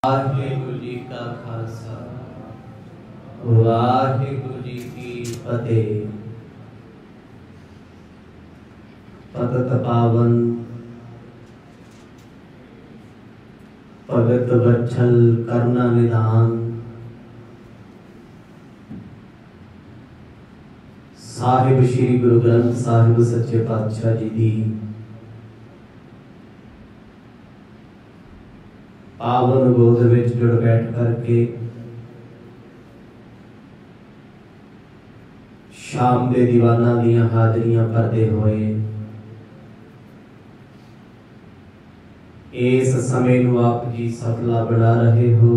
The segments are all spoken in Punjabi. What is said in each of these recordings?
वाहिगुरु जी का खालसा वाहिगुरु जी की फतेह। पतित पावन भगत वत्सल करुणा निधान साहिब श्री गुरु ग्रंथ साहिब सच्चे पातशाह जी दी पावन गोद विच जुड़ बैठ करके शाम दे दीवाना दियां हाजरियां भरदे होए इस समय नूं आप जी सफला बना रहे हो।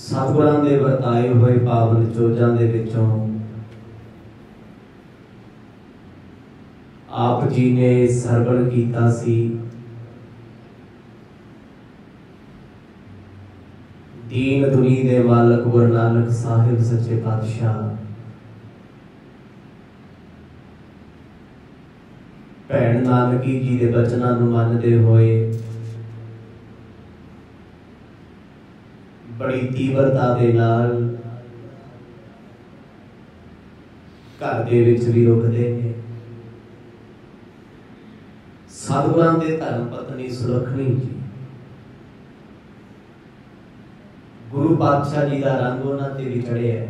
सतगुरां दे वरताए हुए पावन चोजां दे विचों आप जी ने सरवण कीता सी। दीन दुनी दे मालक गुरु नानक साहिब सच्चे पातशाह भैन नानकी जी दे बचनां नूं मनदे होए बड़ी तीव्रता दे नाल घर दे विच भी रुकदे ने। सतगुरां दे धर्म पत्नी सुलखनी जी गुरु पातशाह जी का रंग उन्हां ते भी चढ़िया है।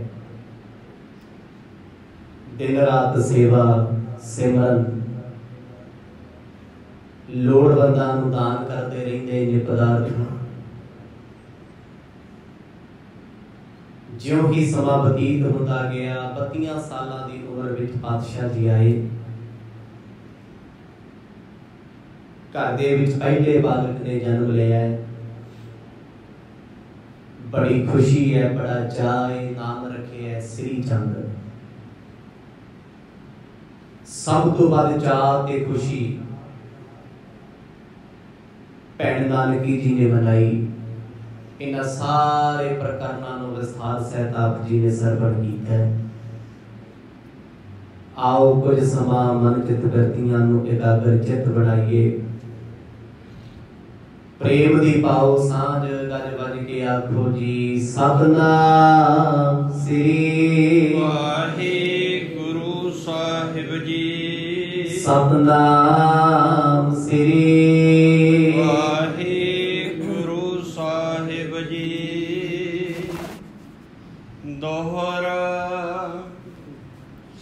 दिन रात सेवा सिमरन लोड़वंदां नूं दान करते रहिंदे ने पदार्थ। ज्यों ही समा बतीत होता गया 32 सालां दी उम्र विच पातशाह जी आए। घर दे विच पहले बालक ने जन्म लिया है। बड़ी खुशी है बड़ा चाह है। नाम रखे है श्री चंद। सब तो बाद चाह ते खुशी भैन नानकी जी ने मनाई। इन्हां सारे प्रकरणां नूं विस्तार सहित आप जी ने सरवण कीता है। आओ कुछ समा मन चित वृत्तियां नूं एकाग्र चित बनाइए। प्रेम दी पाओ सांझ गज बज के आखो जी सतनाम श्री वाहिगुरु साहिब जी। सतनाम श्री वाहिगुरु साहिब जी। दोहरा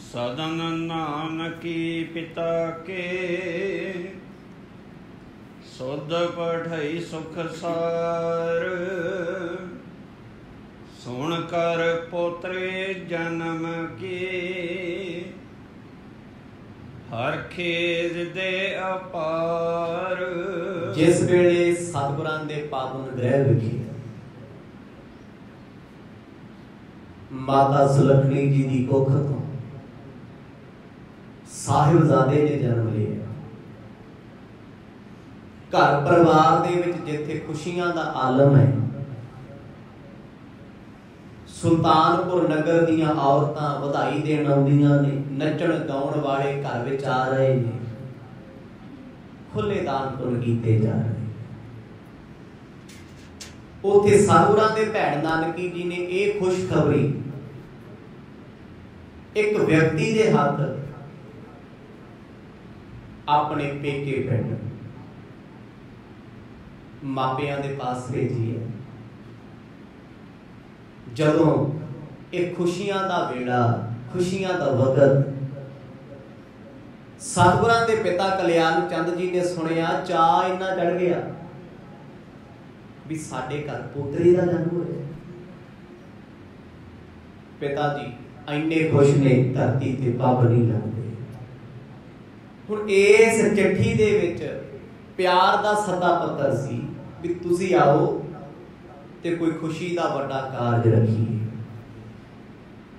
सदन नानकी पिता के सुध पढ़ई सुख सार। सुन कर पोतरे जन्म के हर खेज दे अपार। जिस वेले सतगुरां दे पावन ग्रह विखे माता सुलखनी जी दी कुख तो साहिबजादे ने जन्म लिया। घर परिवार दे विच जिथे खुशियां दा आलम है सुल्तानपुर नगर दीयां औरतां वधाई देण आउंदियां ने। नचण गाउण वाले घर विच आ रहे ने। खुले दान पुण्य कीते जा रहे। उथे सतगुरां दे भैन नानकी जी ने एक खुशखबरी एक व्यक्ति दे हाथ अपने पेके पिंड मापियां दे पास भेजी है। जदों एक खुशियां दा वेड़ा खुशियां दा वक्त सतगुरां दे पिता कल्याण चंद जी ने सुनिया चाह इन्ना चढ़ गया भी साडे घर पुत्री दा जन्म होया। पिता जी इन्ने खुश ने धरती ते पग नहीं लगदे। हुण इस चिट्ठी दे विच प्यार दा सदा पत्र सी भी तुसी आओ ते कोई खुशी दा वड्डा कारज रखिए।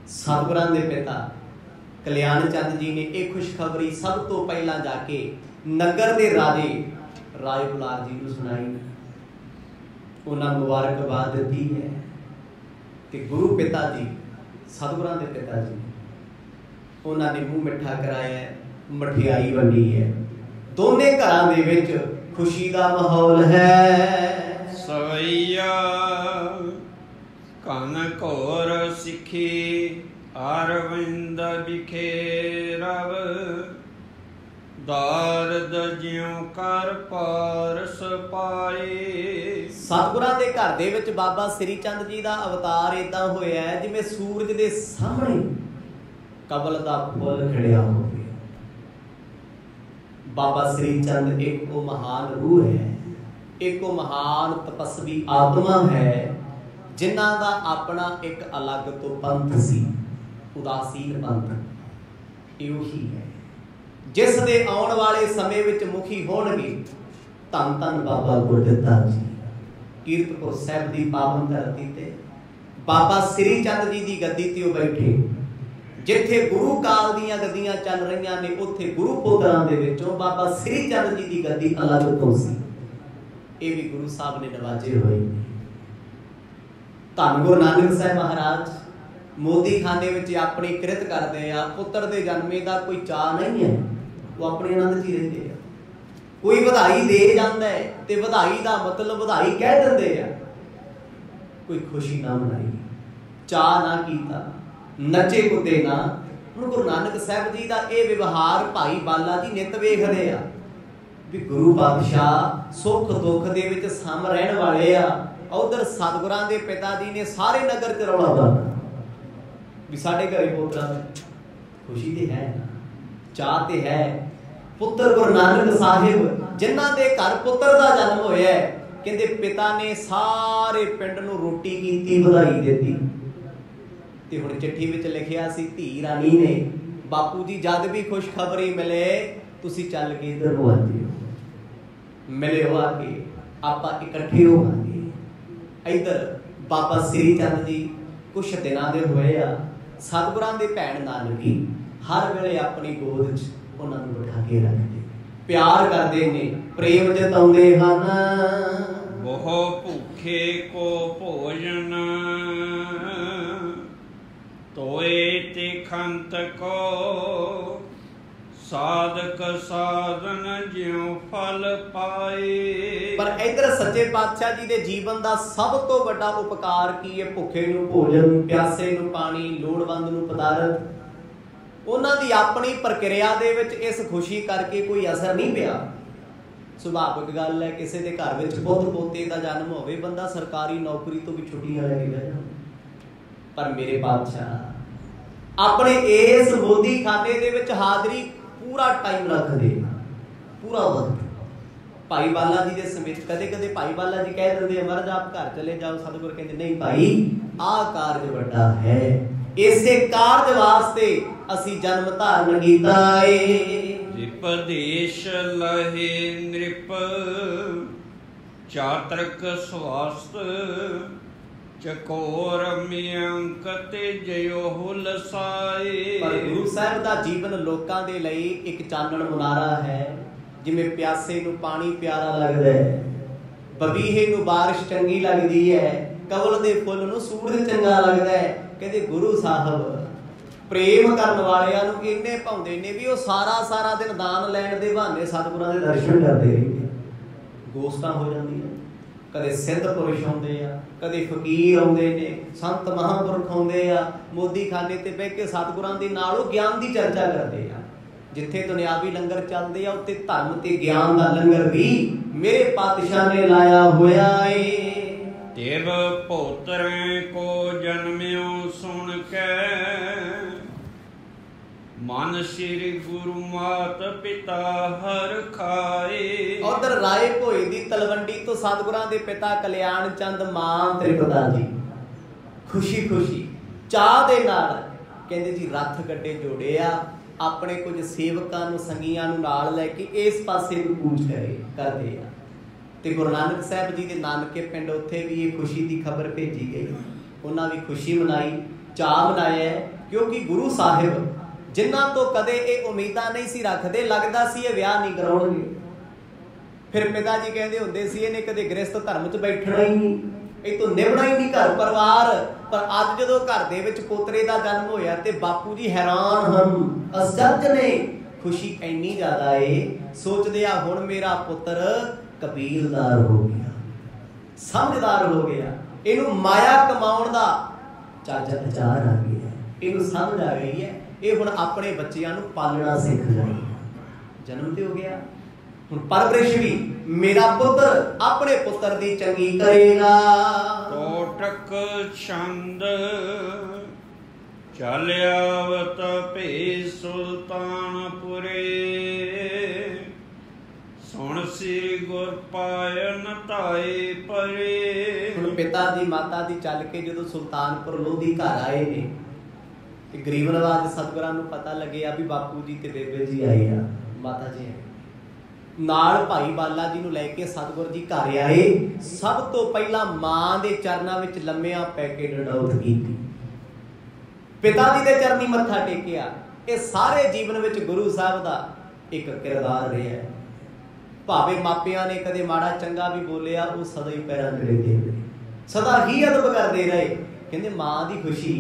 सतगुरां दे पिता कल्याण चंद जी ने एक खुशखबरी सब तो पहला जाके नगर दे राजे राय बुलार जी नूं सुनाई। उन्हां मुबारकबाद दी है कि गुरु पिता जी सतगुरां दे पिता जी उन्हां ने मुंह मिठा कराया, मठियाई वंडी है, ਦੋਨੇ ਘਰਾਂ ਦੇ ਵਿੱਚ ਖੁਸ਼ੀ ਦਾ ਮਾਹੌਲ ਹੈ। ਸਵਈਆ ਕਨ ਘੋਰ ਸਿੱਖੀ ਅਰਵਿੰਦ ਵਿਖੇ ਰਵ ਦਾਰਦ ਜਿਉ ਕਰ ਪਾਰਸ ਪਾਏ। ਸਤਿਗੁਰਾਂ ਦੇ ਘਰ ਦੇ ਵਿੱਚ ਬਾਬਾ ਸ੍ਰੀ ਚੰਦ ਜੀ ਦਾ ਅਵਤਾਰ ਏਦਾਂ ਹੋਇਆ ਹੈ ਜਿਵੇਂ ਸੂਰਜ ਦੇ ਸਾਹਮਣੇ ਕਮਲ ਦਾ ਫੁੱਲ ਖਿੜਿਆ ਹੋਵੇ। ਬਾਬਾ ਸ੍ਰੀ ਚੰਦ ਇੱਕ ਉਹ ਮਹਾਨ ਰੂਹ ਹੈ, ਇੱਕ ਉਹ ਮਹਾਨ ਤਪਸਵੀ ਆਤਮਾ ਹੈ ਜਿਨ੍ਹਾਂ ਦਾ ਆਪਣਾ ਇੱਕ ਅਲੱਗ ਤੋਂ ਪੰਥ ਸੀ, ਉਦਾਸੀਨ ਪੰਥ। ਇਹੋ ਹੀ ਹੈ ਜਿਸ ਦੇ ਆਉਣ ਵਾਲੇ ਸਮੇਂ ਵਿੱਚ ਮੁਖੀ ਹੋਣਗੇ ਧੰਨ ਧੰਨ ਬਾਬਾ ਗੁਰਦਿੱਤਾ ਜੀ। ਕੀਰਤਪੁਰ ਸਾਹਿਬ ਦੀ ਪਾਵਨ ਧਰਤੀ ਤੇ ਬਾਬਾ ਸ੍ਰੀ ਚੰਦ ਜੀ ਦੀ ਗੱਦੀ ਤੇ ਉਹ ਬੈਠੇ। ਜਿੱਥੇ ਗੁਰੂ ਕਾਲ ਦੀਆਂ ਗੱਦੀਆਂ ਚੱਲ ਰਹੀਆਂ ਨੇ ਉੱਥੇ ਗੁਰੂ ਪੁੱਤਰਾਂ ਦੇ ਵਿੱਚੋਂ ਬਾਬਾ ਸ੍ਰੀ ਚੰਦ ਜੀ ਦੀ ਗੱਦੀ ਅਲੱਗ ਤੋਂ ਸੀ। ਇਹ ਵੀ ਗੁਰੂ ਸਾਹਿਬ ਨੇ ਨਵਾਜੇ ਹੋਏ ਨੇ। ਧੰਨ ਗੁਰੂ ਨਾਨਕ ਸਾਹਿਬ ਮਹਾਰਾਜ ਮੋਦੀ ਖਾਨੇ ਵਿੱਚ ਆਪਣੀ ਕਿਰਤ ਕਰਦੇ ਆ। ਪੁੱਤਰ ਦੇ ਜਨਮੇ ਦਾ ਕੋਈ ਚਾਅ ਨਹੀਂ ਹੈ, ਉਹ ਆਪਣੇ ਆਨੰਦ 'ਚ ਹੀ ਰਹਿੰਦੇ ਆ। ਕੋਈ ਵਧਾਈ ਦੇ ਜਾਂਦਾ ਹੈ ਤੇ ਵਧਾਈ ਦਾ ਮਤਲਬ ਵਧਾਈ ਕਹਿ ਦਿੰਦੇ ਆ। ਕੋਈ ਖੁਸ਼ੀ ਨਾ ਮਨਾਈ, ਚਾਅ ਨਾ ਕੀਤਾ, ਨੱਚੇ ਕੁੱਦੇ ਨਾ। ਹੁਣ ਗੁਰੂ ਨਾਨਕ ਸਾਹਿਬ ਜੀ ਦਾ ਇਹ ਵਿਵਹਾਰ ਭਾਈ ਬਾਲਾ ਜੀ ਨਿਤ ਵੇਖਦੇ ਆ ਵੀ ਗੁਰੂ ਪਾਤਸ਼ਾਹ ਸੁੱਖ ਦੁੱਖ ਦੇ ਵਿੱਚ ਸਮ ਰਹਿਣ ਵਾਲੇ ਆ। ਉਧਰ ਸਤਿਗੁਰਾਂ ਦੇ ਪਿਤਾ ਜੀ ਨੇ ਸਾਰੇ ਨਗਰ 'ਚ ਰੌਲਾ ਪਾਇਆ ਵੀ ਸਾਡੇ ਘਰੇ ਪੁੱਤਰਾਂ ਦੀ ਖੁਸ਼ੀ ਤੇ ਹੈ, ਚਾਹ ਤੇ ਹੈ। ਪੁੱਤਰ ਗੁਰੂ ਨਾਨਕ ਸਾਹਿਬ ਜਿਨ੍ਹਾਂ ਦੇ ਘਰ ਪੁੱਤਰ ਦਾ ਜਨਮ ਹੋਇਆ, ਕਹਿੰਦੇ ਪਿਤਾ ਨੇ ਸਾਰੇ ਪਿੰਡ ਨੂੰ ਰੋਟੀ ਕੀਤੀ, ਵਧਾਈ ਦਿੱਤੀ। ਤੇ ਹੁਣ ਚਿੱਠੀ ਵਿੱਚ ਲਿਖਿਆ ਸੀ ਧੀ ਰਾਣੀ ਨੇ, ਬਾਪੂ ਜੀ ਜਦ ਵੀ ਖੁਸ਼ਖਬਰੀ ਮਿਲੇ ਤੁਸੀਂ ਚੱਲ ਕੇ ਇੱਧਰ ਨੂੰ ਆ ਜਿਓ, ਮਿਲਿਓ ਆ ਕੇ ਆਪਾਂ ਇਕੱਠੇ ਹੋਵਾਂਗੇ। ਇੱਧਰ ਬਾਬਾ ਸ੍ਰੀ ਚੰਦ ਜੀ ਕੁਛ ਦਿਨਾਂ ਦੇ ਹੋਏ ਆ। ਸਤਿਗੁਰਾਂ ਦੇ ਭੈਣ ਨਾਨਕੀ ਹਰ ਵੇਲੇ ਆਪਣੀ ਗੋਦ 'ਚ ਉਹਨਾਂ ਨੂੰ ਬਿਠਾ ਕੇ ਰੱਖਦੇ, ਪਿਆਰ ਕਰਦੇ ਨੇ, ਪ੍ਰੇਮ ਜਤਾਉਂਦੇ ਹਨ। ਬਹੁ ਭੁੱਖੇ ਕੋ ਭੋਜਨ ਤੋਏ ਤੇ ਖੰਤ ਕੋ ਸਾਧਕ ਸਾਧਨ ਜਿਉ ਫਲ ਪਾਏ। ਪਰ ਇਧਰ ਸੱਚੇ ਪਾਤਸ਼ਾਹ ਜੀ ਦੇ ਜੀਵਨ ਦਾ ਸਭ ਤੋਂ ਵੱਡਾ ਉਪਕਾਰ ਕੀ ਹੈ? ਭੁੱਖੇ ਨੂੰ ਭੋਜਨ, ਪਿਆਸੇ ਨੂੰ ਪਾਣੀ, ਲੋੜਵੰਦ ਨੂੰ ਪਦਾਰਥ। ਉਹਨਾਂ ਦੀ ਆਪਣੀ ਪ੍ਰਕਿਰਿਆ ਦੇ ਵਿੱਚ ਇਸ ਖੁਸ਼ੀ ਕਰਕੇ ਕੋਈ ਅਸਰ ਨਹੀਂ ਪਿਆ। ਸੁਭਾਵਿਕ ਗੱਲ ਹੈ, ਕਿਸੇ ਦੇ ਘਰ ਵਿੱਚ ਪੁੱਤ ਪੋਤੇ ਦਾ ਜਨਮ ਹੋਵੇ, ਬੰਦਾ ਸਰਕਾਰੀ ਨੌਕਰੀ ਤੋਂ ਵੀ ਛੁੱਟੀਆਂ ਲੈ ਕੇ ਬਹਿ ਜਾਂਦਾ। ਪਰ ਮੇਰੇ ਪਾਤਸ਼ਾਹ ਆਪਣੇ ਇਸ ਮੋਦੀ ਖਾਨੇ ਦੇ ਵਿੱਚ ਹਾਜ਼ਰੀ ਪੂਰਾ ਟਾਈਮ ਰੱਖਦੇ, ਪੂਰਾ ਵਕਤ। ਭਾਈ ਬਾਲਾ ਜੀ ਦੇ ਸਮੇਤ ਕਦੇ ਕਦੇ ਭਾਈ ਬਾਲਾ ਜੀ ਕਹਿ ਦਿੰਦੇ ਮਹਾਰਾਜ ਆਪ ਘਰ ਚਲੇ ਜਾਓ। ਸਤਿਗੁਰ ਕਹਿੰਦੇ ਨਹੀਂ ਭਾਈ, ਆਹ ਕਾਰਜ ਵੱਡਾ ਹੈ, ਇਸੇ ਕਾਰਜ ਵਾਸਤੇ ਅਸੀਂ ਜਨਮ ਧਾਰਨ ਕੀਤਾ ਏ। ਵਿਪਦੇਸ਼ ਲਹੇ ਨ੍ਰਿਪ ਚਾਤਰਕ ਸਵਾਸਤ ਚਕੋਰ ਮਿਅੰਕ ਤੇ ਜਿਉ ਹੁਲਸਾਏ। ਪਰ ਗੁਰੂ ਸਾਹਿਬ ਦਾ ਜੀਵਨ ਲੋਕਾਂ ਦੇ ਲਈ ਇੱਕ ਚਾਨਣ ਮੁਨਾਰਾ ਹੈ। ਜਿਵੇਂ ਪਿਆਸੇ ਨੂੰ ਪਾਣੀ ਪਿਆਰਾ ਲੱਗਦਾ ਹੈ, ਬਬੀਹੇ ਨੂੰ ਬਾਰਿਸ਼ ਚੰਗੀ ਲੱਗਦੀ ਹੈ, ਕਵਲ ਦੇ ਫੁੱਲ ਨੂੰ ਸੂਰਜ ਚੰਗਾ ਲੱਗਦਾ ਹੈ। ਕਹਿੰਦੇ ਗੁਰੂ ਸਾਹਿਬ ਪ੍ਰੇਮ ਕਰਨ ਵਾਲਿਆਂ ਨੂੰ ਇੰਨੇ ਭਾਉਂਦੇ ਨੇ ਵੀ ਉਹ ਸਾਰਾ ਦਿਨ ਦਾਨ ਲੈਣ ਦੇ ਬਹਾਨੇ ਸਤਿਗੁਰਾਂ ਦੇ ਦਰਸ਼ਨ ਕਰਦੇ ਰਹਿੰਦੇ। ਗੋਸ਼ਤਾਂ ਹੋ ਜਾਂਦੀਆਂ, ਕਦੇ ਸਿੱਧ ਪੁਰਸ਼ ਆਉਂਦੇ ਆ, ਕਦੇ ਫਕੀਰ ਆਉਂਦੇ ਨੇ, ਸੰਤ ਮਹਾਂਪੁਰਖ ਆਉਂਦੇ ਆ। ਮੋਦੀ ਖਾਨੇ ਤੇ ਬਹਿ ਕੇ ਸਤਿਗੁਰਾਂ ਦੇ ਨਾਲ ਉਹ ਗਿਆਨ ਦੀ ਚਰਚਾ ਕਰਦੇ ਆ। ਜਿੱਥੇ ਦੁਨਿਆਵੀ ਲੰਗਰ ਚੱਲਦੇ ਆ ਉੱਥੇ ਧਰਮ ਤੇ ਗਿਆਨ ਦਾ ਲੰਗਰ ਵੀ ਮੇਰੇ ਪਾਤਸ਼ਾਹ ਨੇ ਲਾਇਆ ਹੋਇਆ ਏ। ਦੇਵ ਪੋਤਰੇ ਕੋ ਜਨਮਿਓ ਸੁਣ ਕੇ ਮਨ ਸ੍ਰੀ ਗੁਰੂ ਮਾਤ ਪਿਤਾ ਹਰ ਖਾਏ। ਉਧਰ ਰਾਏ ਭੋਏ ਦੀ ਤਲਵੰਡੀ ਤੋਂ ਸਤਿਗੁਰਾਂ ਦੇ ਪਿਤਾ ਕਲਿਆਣ ਚੰਦ ਮਾਂ ਤ੍ਰਿਪਤਾ ਜੀ ਖੁਸ਼ੀ ਖੁਸ਼ੀ ਚਾਹ ਦੇ ਨਾਲ ਕਹਿੰਦੇ ਜੀ ਰੱਥ ਗੱਡੇ ਜੋੜੇ ਆ, ਆਪਣੇ ਕੁਝ ਸੇਵਕਾਂ ਨੂੰ ਸੰਗੀਆਂ ਨੂੰ ਨਾਲ ਲੈ ਕੇ ਇਸ ਪਾਸੇ ਨੂੰ ਕੂਚ ਕਰਦੇ ਆ। ਤੇ ਗੁਰੂ ਨਾਨਕ ਸਾਹਿਬ ਜੀ ਦੇ ਨਾਨਕੇ ਪਿੰਡ ਉੱਥੇ ਵੀ ਇਹ ਖੁਸ਼ੀ ਦੀ ਖਬਰ ਭੇਜੀ ਗਈ। ਉਹਨਾਂ ਵੀ ਖੁਸ਼ੀ ਮਨਾਈ, ਚਾਅ ਮਨਾਇਆ, ਕਿਉਂਕਿ ਗੁਰੂ ਸਾਹਿਬ ਜਿਨ੍ਹਾਂ ਤੋਂ ਕਦੇ ਇਹ ਉਮੀਦਾਂ ਨਹੀਂ ਸੀ ਰੱਖਦੇ, ਲੱਗਦਾ ਸੀ ਇਹ ਵਿਆਹ ਨਹੀਂ ਕਰਾਉਣਗੇ। ਫਿਰ ਪਿਤਾ ਜੀ ਕਹਿੰਦੇ ਹੁੰਦੇ ਸੀ ਇਹਨੇ ਕਦੇ ਗ੍ਰਸਥ ਧਰਮ 'ਚ ਬੈਠਣਾ ਹੀ ਨਹੀਂ, ਇਹ ਤੋਂ ਨਿਭਣਾ ਹੀ ਨਹੀਂ ਘਰ ਪਰਿਵਾਰ। ਪਰ ਅੱਜ ਜਦੋਂ ਘਰ ਦੇ ਵਿੱਚ ਪੋਤਰੇ ਦਾ ਜਨਮ ਹੋਇਆ ਤੇ ਬਾਪੂ ਜੀ ਹੈਰਾਨ ਹਨ, ਅਚਰਜ ਨੇ खुशी इन्नी ज्यादा है, सोचते आ हुण मेरा पुत्र कबीलदार हो गया, समझदार हो गया, इनू माया कमाउण दा चज विचार आ गया, इनू समझ आ गई है, ये हुण अपने बच्चियां नू पालना सीख जाए। जन्म ते हो गया, हुण परवरिश भी मेरा पुत्र अपने पुत्र दी चंगी करेगा। कोटक छंद चल आवत भे सुल्तानपुरे, सुन श्री गुर पायन ताए परे। हुण पिता जी माता जी चल के जो सुल्तानपुर लोधी घर आए ने, गरीब नवाज सतगुरां नूं पता लगे भी बापू जी ते बेबे जी आए आ, माता जी आए नाल भाई बाला जी नूं लैके सतगुर जी घर आए। सब तो पहला मां दे चरनां विच लम्मिया पै के डडौत कीती, पिता जी दे चरनी मत्था टेकिया। ये सारे जीवन विच गुरु साहब दा एक किरदार रहा है। भावे मापियां ने कदे माड़ा चंगा भी बोलिया, वो सदा ही पैरां ते रहिंदे, सदा ही अदब करदे रहे। कहंदे मां दी खुशी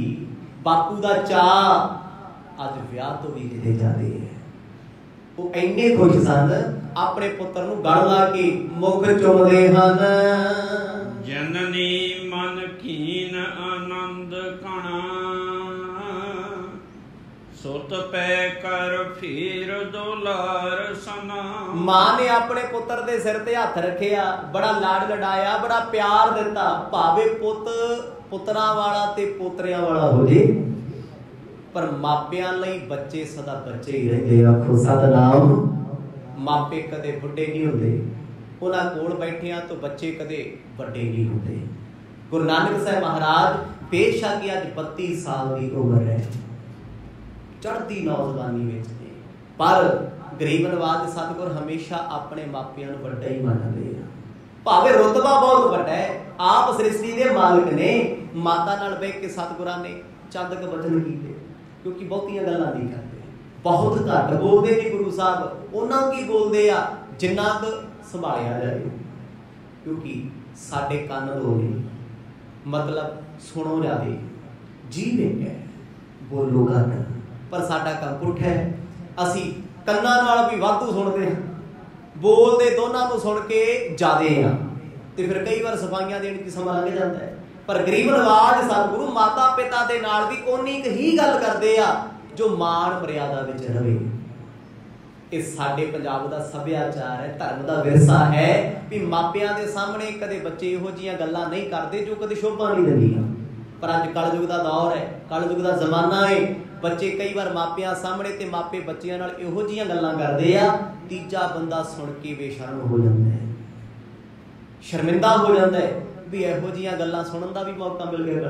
बापू दा चाह अज विआह तो भी किते जादे है। वो इन्ने खुश सन अपने पुत्र नूं गल ला के मुख चुमदे हन। जननी मन कीन आनंद कणा, सुत पै कर फिर दुलार सना। मां ने अपने पुत्र दे सिर ते हथ रखिया, बड़ा लाड लडाया, बड़ा प्यार दिता। भावे पुत पुत्रां वाला ते पोतरियां वाला हो जे, पर मापियां लई बच्चे सदा बच्चे ही रहिंदे। आखो सतनाम। मापे कदे बुढ़े नहीं होंदे, उन्हां कोल बैठियां तो बच्चे कदे वड्डे नहीं होंदे। गुरु नानक साहब महाराज बेशक अज 32 साल की उम्र है, चढ़ती नौजवानी विच ने, पर गरीब नवाज सतगुर हमेशा अपने मापियां नूं वड्डा ही मनदे आ। भावे रुतबा बहुत वड्डा है, आप सृष्टि दे मालिक ने। माता नाल बैठ के सतगुरां ने चंद क वचन कीते, क्योंकि बहुतियां गल्लां नहीं करते, बहुत घट बोलते ने गुरु साहब। उन्हां की बोलते आ जिन्ना क संभालिया जाए, क्योंकि साडे कन दो ने, मतलब सुनो जादे, जी एक है, बोलो घट। पर साडा काम पुठ है, असी कन्नां नाल भी वाधू सुनते हैं, बोलते दोनों को सुन के जादे हैं, तो फिर कई बार सफाइयां देने की समा लग जाता है। पर गरीब नवाज सतगुरु माता पिता दे नाल भी उन्नी ही गल करते आ जो मान मर्यादा विच रहे। ये साडे पंजाब दा सभ्याचार है, धर्म दा विरसा है भी मापियां दे सामने कदे बच्चे इहो जिहियां गल्लां नहीं करते जो कदे शोभा नहीं दिंदियां। पर अज कलयुग दा दौर है, कलयुग दा जमाना है, बच्चे कई बार मापियां सामने ते मापे बच्चियां नाल इहो जिहियां गल्लां करदे आ, तीजा बंदा सुन के बेशर्म हो जांदा है, शर्मिंदा हो जाता है भी इहो जिहियां गल्लां सुनन दा भी मौका मिल गया।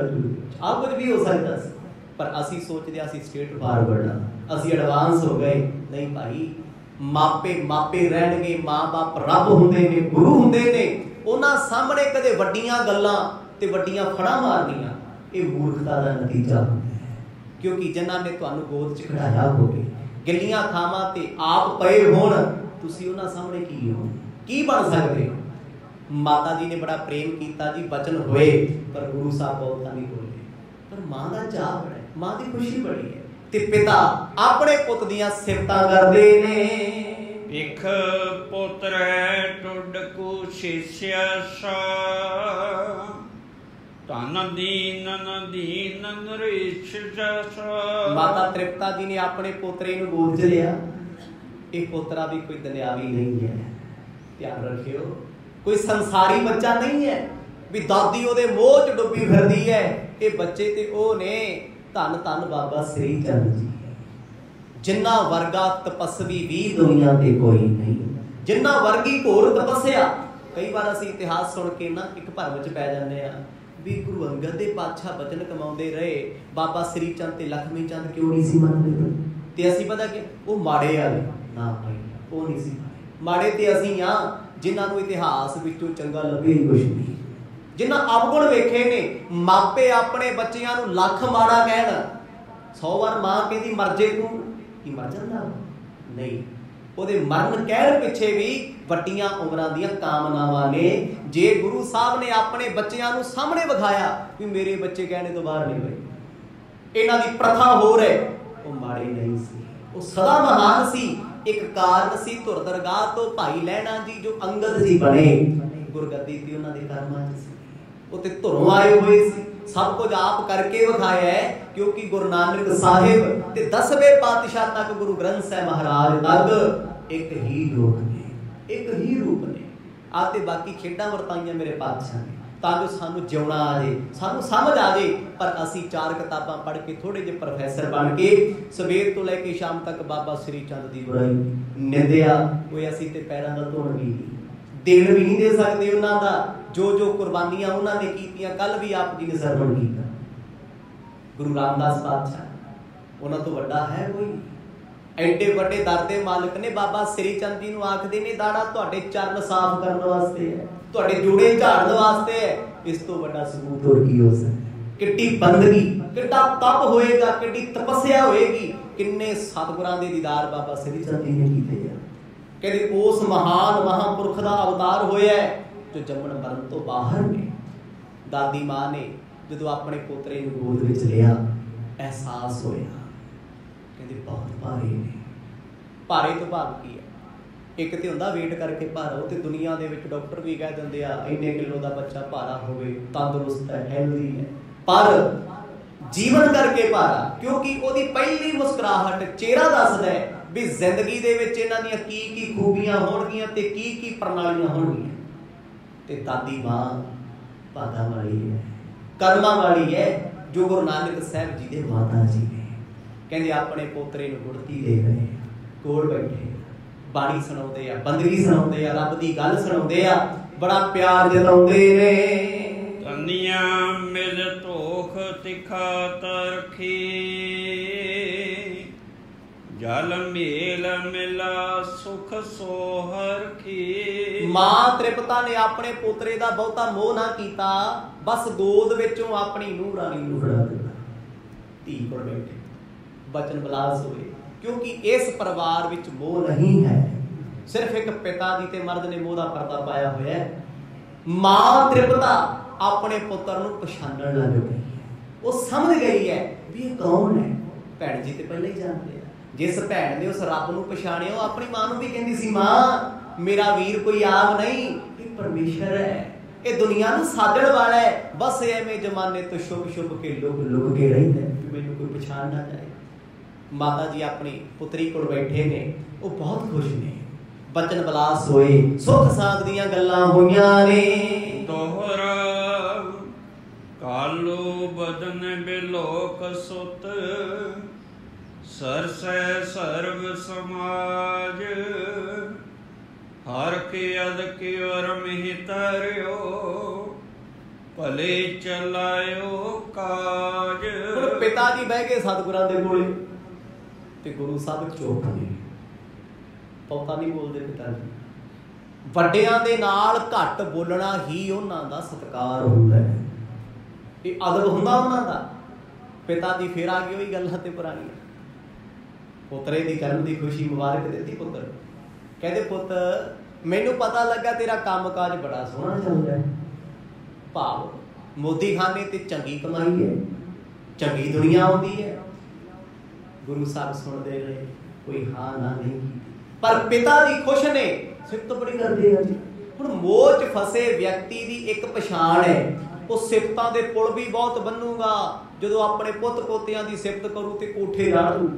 आ कुछ भी हो सकता सी, पर असी सोचते असी स्टेट फॉरवर्ड आ, असी एडवांस हो गए। नहीं भाई, मापे मापे रहणगे, माँ बाप रब हुंदे ने, गुरु हुंदे ने। उन्हां सामने कदे वड्डियां गल्लां ते वड्डियां फड़ां मारनियां ये मूर्खता दा नतीजा हुंदा है, क्योंकि जिन्हां ने तुहानूं गोद च खड़ाया होवे, गिल्लियां थावां ते आप पए होण, तुसीं उन्हां सामने की हो, की बन सकदे हो। माता जी ने बड़ा प्रेम किया जी, बचन होए, पर गुरु साहब बहुता नहीं बोले। पर मां दा चाह बड़ा है, मां दी खुशी बड़ी है, ते पिता अपने पुत दियां सिफतां करदे ने। इख पुत्र टुडकू शिष्य सा, तन दीनन दीन नरेश जैसा। माता तृप्ता जी ने अपने पोतरे नूं गोद च लिया। ये पोतरा भी कोई दुनियावी नहीं है, ध्यान रखियो, कोई संसारी बच्चा नहीं है भी दादी ओदे मोह च डुबी फिरदी है। ये बच्चे ते ओ ने, धन धन बाबा श्री चंद जी, जिन्ना वर्गा तपस्वी भी दुनिया ते कोई नहीं, जिन्ना वर्गी घोर तपस्या। कई बार असीं इतिहास सुन के ना एक भरम च पै जांदे आ भी गुरु अंगद दे पातशाह बचन कमाउंदे रहे, बाबा श्री चंद ते लखमी चंद क्यों नहीं सी मनदे? ते असीं पता कि वो माड़े आ ना भाई, वो नहीं सी माड़े, ते असीं आ जिन्हां नूं इतिहास विचों चंगा लगे ही कुछ नहीं, जिन्हां अवगुण वेखे ने। मापे अपने बच्चियां नूं लख माड़ा कहण, 100 बार मां कहदी मर जे तूं, की मर जांदा नहीं। ਉਹਦੇ ਮਰਨ ਕਹਿਣ ਪਿੱਛੇ ਵੀ ਵੱਡੀਆਂ ਉਮਰਾਂ ਦੀਆਂ ਕਾਮਨਾਵਾਂ ਨੇ। ਜੇ ਗੁਰੂ ਸਾਹਿਬ ਨੇ ਆਪਣੇ ਬੱਚਿਆਂ ਨੂੰ ਸਾਹਮਣੇ ਵਿਖਾਇਆ ਵੀ ਮੇਰੇ ਬੱਚੇ ਕਹਿਣੇ ਤੋਂ ਬਾਹਰ ਨਹੀਂ ਹੋਏ, ਇਹਨਾਂ ਦੀ ਪ੍ਰਥਾ ਹੋਰ ਹੈ, ਉਹ ਮਾੜੇ ਨਹੀਂ ਸੀ। वो सदा महान सी। एक कारण सी धुर दरगाह तो भाई लैणा जी जो अंगद जी बने, गुरगद्दी ती उन्हां दे कर्मां च सी। वो ते धुरों आए हुए सी, सब कुछ आप करके विखाया है, क्योंकि गुरु नानक साहिब ते 10वें पातशाह तक गुरु ग्रंथ साहिब महाराज तक एक ही लोक ने, एक ही रूप ने। आते बाकी खेडां वरताइयां मेरे पातशाह ने ਤਾਂ ਜੋ ਸਾਨੂੰ ਜਿਉਣਾ ਆ ਜੇ, ਸਾਨੂੰ ਸਮਝ ਆ ਜੇ। ਪਰ ਅਸੀਂ 4 ਕਿਤਾਬਾਂ ਪੜ੍ਹ ਕੇ ਥੋੜੇ ਜਿਹੇ ਪ੍ਰੋਫੈਸਰ ਬਣ ਕੇ ਸਵੇਰ ਤੋਂ ਲੈ ਕੇ ਸ਼ਾਮ ਤੱਕ ਬਾਬਾ ਸ੍ਰੀ ਚੰਦ ਦੀ ਬੁਰਾਈ ਨਿੰਦਿਆ ਹੋਏ, ਅਸੀਂ ਤੇ ਪੈਰਾਂ ਦਾ ਧੋਣ ਵੀ ਦੇਣ ਵੀ ਨਹੀਂ ਦੇ ਸਕਦੇ ਉਹਨਾਂ ਦਾ। ਜੋ ਜੋ ਕੁਰਬਾਨੀਆਂ ਉਹਨਾਂ ਨੇ ਕੀਤੀਆਂ, ਕੱਲ ਵੀ ਆਪ ਜੀ ਨੇ ਸਰਵਣ ਕੀਤਾ। ਗੁਰੂ ਰਾਮਦਾਸ ਪਾਤਸ਼ਾਹ ਉਹਨਾਂ ਤੋਂ ਵੱਡਾ ਹੈ ਕੋਈ? ਐਡੇ ਵੱਡੇ ਦਰ ਦੇ ਮਾਲਕ ਨੇ। ਬਾਬਾ ਸ੍ਰੀ ਚੰਦ ਜੀ ਨੂੰ ਆਖਦੇ ਨੇ ਦਾੜਾ ਤੁਹਾਡੇ ਚਰਨ ਸਾਫ਼ ਕਰਨ ਵਾਸਤੇ ਹੈ, ਤੁਹਾਡੇ ਜੋੜੇ ਝਾੜਨ ਵਾਸਤੇ ਹੈ। ਇਸ ਤੋਂ ਵੱਡਾ ਸਬੂਤ ਹੋਰ ਕੀ ਹੋ ਸਕਦਾ? ਕਿੱਡੀ ਬੰਦਗੀ, ਕਿੱਡਾ ਤਪ ਹੋਏਗਾ, ਕਿੱਡੀ ਤਪੱਸਿਆ ਹੋਏਗੀ। ਕਿੰਨੇ ਸਤਿਗੁਰਾਂ ਦੇ ਦੀਦਾਰ ਬਾਬਾ ਸ੍ਰੀ ਚੰਦ ਜੀ ਨੇ ਕੀਤੇ ਆ। ਕਹਿੰਦੇ ਉਸ ਮਹਾਨ ਮਹਾਂਪੁਰਖ ਦਾ ਅਵਤਾਰ ਹੋਇਆ ਜੋ ਜੰਮਣ ਮਰਨ ਤੋਂ ਬਾਹਰ ਨੇ। ਦਾਦੀ ਮਾਂ ਨੇ ਜਦੋਂ ਆਪਣੇ ਪੋਤਰੇ ਨੂੰ ਗੋਦ ਵਿੱਚ ਲਿਆ, ਅਹਿਸਾਸ ਹੋਇਆ, ਕਹਿੰਦੇ ਬਹੁਤ ਭਾਰੇ ਨੇ। ਭਾਰੇ ਤੋਂ ਭਾਵ ਕੀ ਹੈ? ਇੱਕ ਤੇ ਹੁੰਦਾ ਵੇਟ ਕਰਕੇ ਭਾਰਾ, ਉਹ ਤੇ ਦੁਨੀਆ ਦੇ ਵਿੱਚ ਡਾਕਟਰ ਵੀ ਕਹਿ ਦਿੰਦੇ ਆ ਇੰਨੇ ਕਿਲੋ ਦਾ ਬੱਚਾ ਭਾਰਾ ਹੋਵੇ, ਤੰਦਰੁਸਤ ਹੈ, ਹੈਲਦੀ ਹੈ। ਪਰ ਜੀਵਨ ਕਰਕੇ ਭਾਰਾ, ਕਿਉਂਕਿ ਉਹਦੀ ਪਹਿਲੀ ਮੁਸਕਰਾਹਟ ਚਿਹਰਾ ਦੱਸਦਾ ਹੈ ਵੀ ਜ਼ਿੰਦਗੀ ਦੇ ਵਿੱਚ ਇਹਨਾਂ ਦੀਆਂ ਕੀ ਕੀ ਖੂਬੀਆਂ ਹੋਣਗੀਆਂ ਤੇ ਕੀ ਕੀ ਪ੍ਰਣਾਲੀਆਂ ਹੋਣਗੀਆਂ। ਤੇ ਦਾਦੀ ਮਾਂ ਭਾਗਾ ਵਾਲੀ ਹੈ, ਕਰਮਾਂ ਵਾਲੀ ਹੈ, ਜੋ ਗੁਰੂ ਨਾਨਕ ਸਾਹਿਬ ਜੀ ਦੇ ਮਾਤਾ ਜੀ ਨੇ। ਕਹਿੰਦੇ ਆਪਣੇ ਪੋਤਰੇ ਨੂੰ ਗੁੜਤੀ ਦੇ ਗਏ, ਕੋਲ ਬੈਠੇ ਬਾਣੀ ਸੁਣਾਉਂਦੇ ਆ, ਬੰਦਗੀ ਸੁਣਾਉਂਦੇ ਆ, ਰੱਬ ਦੀ ਗੱਲ ਸੁਣਾਉਂਦੇ ਆ, ਬੜਾ ਪਿਆਰ ਜਤਾਉਂਦੇ ਨੇ। ਤਨੀਆਂ ਮਿਲ ਧੋਖ ਤਿਖਾ ਤਰਖੀ, ਜਲ ਮੇਲ ਮਿਲਾ ਸੁਖ ਸੋਹਰਖੀ। ਮਾਂ ਤ੍ਰਿਪਤਾ ਨੇ ਆਪਣੇ ਪੋਤਰੇ ਦਾ ਬਹੁਤਾ ਮੋਹ ਨਾ ਕੀਤਾ, ਬਸ ਗੋਦ ਵਿੱਚੋਂ ਆਪਣੀ ਨੂੰਹ ਰਾਣੀ ਨੂੰ ਫੜਾ ਦਿੱਤਾ। ਧੀ ਕੋਲ ਬੈਠੇ ਬਚਨ ਬਲਾਸ ਹੋਏ, ਕਿਉਂਕਿ ਇਸ ਪਰਿਵਾਰ ਵਿੱਚ ਮੋਹ ਨਹੀਂ ਹੈ। ਸਿਰਫ ਇੱਕ ਪਿਤਾ ਦੀ ਤੇ ਮਰਦ ਨੇ ਮੋਹ ਦਾ ਪਰਦਾ ਪਾਇਆ ਹੋਇਆ ਹੈ। ਮਾਂ ਤ੍ਰਿਪਤਾ ਆਪਣੇ ਪੁੱਤਰ ਨੂੰ ਪਛਾਣਨ ਲੱਗ ਗਈ ਹੈ। ਉਹ ਸਮਝ ਗਈ ਹੈ ਵੀ ਇਹ ਕੌਣ ਹੈ। ਭੈਣ ਜੀ ਤੇ ਪਹਿਲਾਂ ਹੀ ਜਾਣਦੇ ਆ। ਜਿਸ ਭੈਣ ਨੇ ਉਸ ਰੱਬ ਨੂੰ ਪਛਾਣਿਆ, ਉਹ ਆਪਣੀ ਮਾਂ ਨੂੰ ਵੀ ਕਹਿੰਦੀ ਸੀ, ਮਾਂ ਮੇਰਾ ਵੀਰ ਕੋਈ ਆਪ ਨਹੀਂ, ਇਹ ਪਰਮੇਸ਼ਰ ਹੈ, ਇਹ ਦੁਨੀਆ ਨੂੰ ਸਾਜਣ ਵਾਲਾ ਹੈ। ਬਸ ਐਵੇਂ ਜ਼ਮਾਨੇ ਤੋਂ ਛੁਪ ਛੁਪ ਕੇ ਲੁਕ ਲੁਕ ਕੇ ਰਹਿੰਦਾ ਵੀ ਮੈਨੂੰ ਕੋਈ ਪਛਾਣ ਨਾ ਜਾਏ। ਮਾਤਾ ਜੀ ਆਪਣੀ ਪੁੱਤਰੀ ਕੋਲ ਬੈਠੇ ਨੇ, ਉਹ ਬਹੁਤ ਖੁਸ਼ ਨੇ। ਬਚਨ ਬਲਾਸ ਹੋਏ, ਸੁੱਖ ਸਾਧ ਦੀਆਂ ਗੱਲਾਂ ਹੋਈਆਂ ਨੇ। ਦੋਹਰਾ ਕਾਲੂ ਬਦਨ ਬਿਲੋਕ ਸੁਤ, ਸਰਸੈ ਸਰਬ ਸਮਾਜ। ਹਰ ਕੇ ਅਦ ਕੇ ਵਰਮਿ ਤਰਿਓ, ਭਲੇ ਚਲਾਇਓ ਕਾਜ। ਹੁਣ ਪਿਤਾ ਜੀ ਬਹਿ ਗਏ ਸਤਿਗੁਰਾਂ ਦੇ ਕੋਲੇ ਤੇ ਗੁਰੂ ਸਾਹਿਬ ਚੁੱਪ ਨੇ, ਬਹੁਤਾ ਨਹੀਂ ਬੋਲਦੇ ਪਿਤਾ ਜੀ। ਵੱਡਿਆਂ ਦੇ ਨਾਲ ਘੱਟ ਬੋਲਣਾ ਹੀ ਉਹਨਾਂ ਦਾ ਸਤਿਕਾਰ ਹੁੰਦਾ ਹੈ, ਇਹ ਅਦਬ ਹੁੰਦਾ ਉਹਨਾਂ ਦਾ। ਪਿਤਾ ਜੀ ਫੇਰ ਆ ਗਏ ਉਹੀ ਗੱਲਾਂ ਤੇ ਪੁਰਾਣੀਆਂ। ਪੁੱਤਰੇ ਦੀ ਜਨਮ ਦੀ ਖੁਸ਼ੀ ਮੁਬਾਰਕ ਦਿੱਤੀ ਪੁੱਤਰ। ਕਹਿੰਦੇ ਪੁੱਤ ਮੈਨੂੰ ਪਤਾ ਲੱਗਾ ਤੇਰਾ ਕੰਮ ਕਾਜ ਬੜਾ ਸੋਹਣਾ ਚੱਲਦਾ ਹੈ, ਭਾਵ ਮੋਦੀ ਖਾਨੇ ਤੇ ਚੰਗੀ ਕਮਾਈ ਹੈ, ਚੰਗੀ ਦੁਨੀਆ ਆਉਂਦੀ ਹੈ। ਗੁਰੂ ਸਾਹਿਬ ਸੁਣਦੇ ਰਹੇ, ਕੋਈ ਹਾਂ ਨਾ ਨਹੀਂ ਕੀਤੀ। ਪਰ ਪਿਤਾ ਜੀ ਖੁਸ਼ ਨੇ, ਸਿਫਤ ਬੜੀ ਕਰਦੇ ਆ ਜੀ। ਹੁਣ ਮੋਹ 'ਚ ਫਸੇ ਵਿਅਕਤੀ ਦੀ ਇੱਕ ਪਛਾਣ ਹੈ, ਉਹ ਸਿਫਤਾਂ ਦੇ ਪੁਲ ਵੀ ਬਹੁਤ ਬੰਨੂਗਾ। ਜਦੋਂ ਆਪਣੇ ਪੁੱਤ ਪੋਤਿਆਂ ਦੀ ਸਿਫਤ ਕਰੂ ਤੇ ਕੋਠੇ ਲਾ ਦੂ,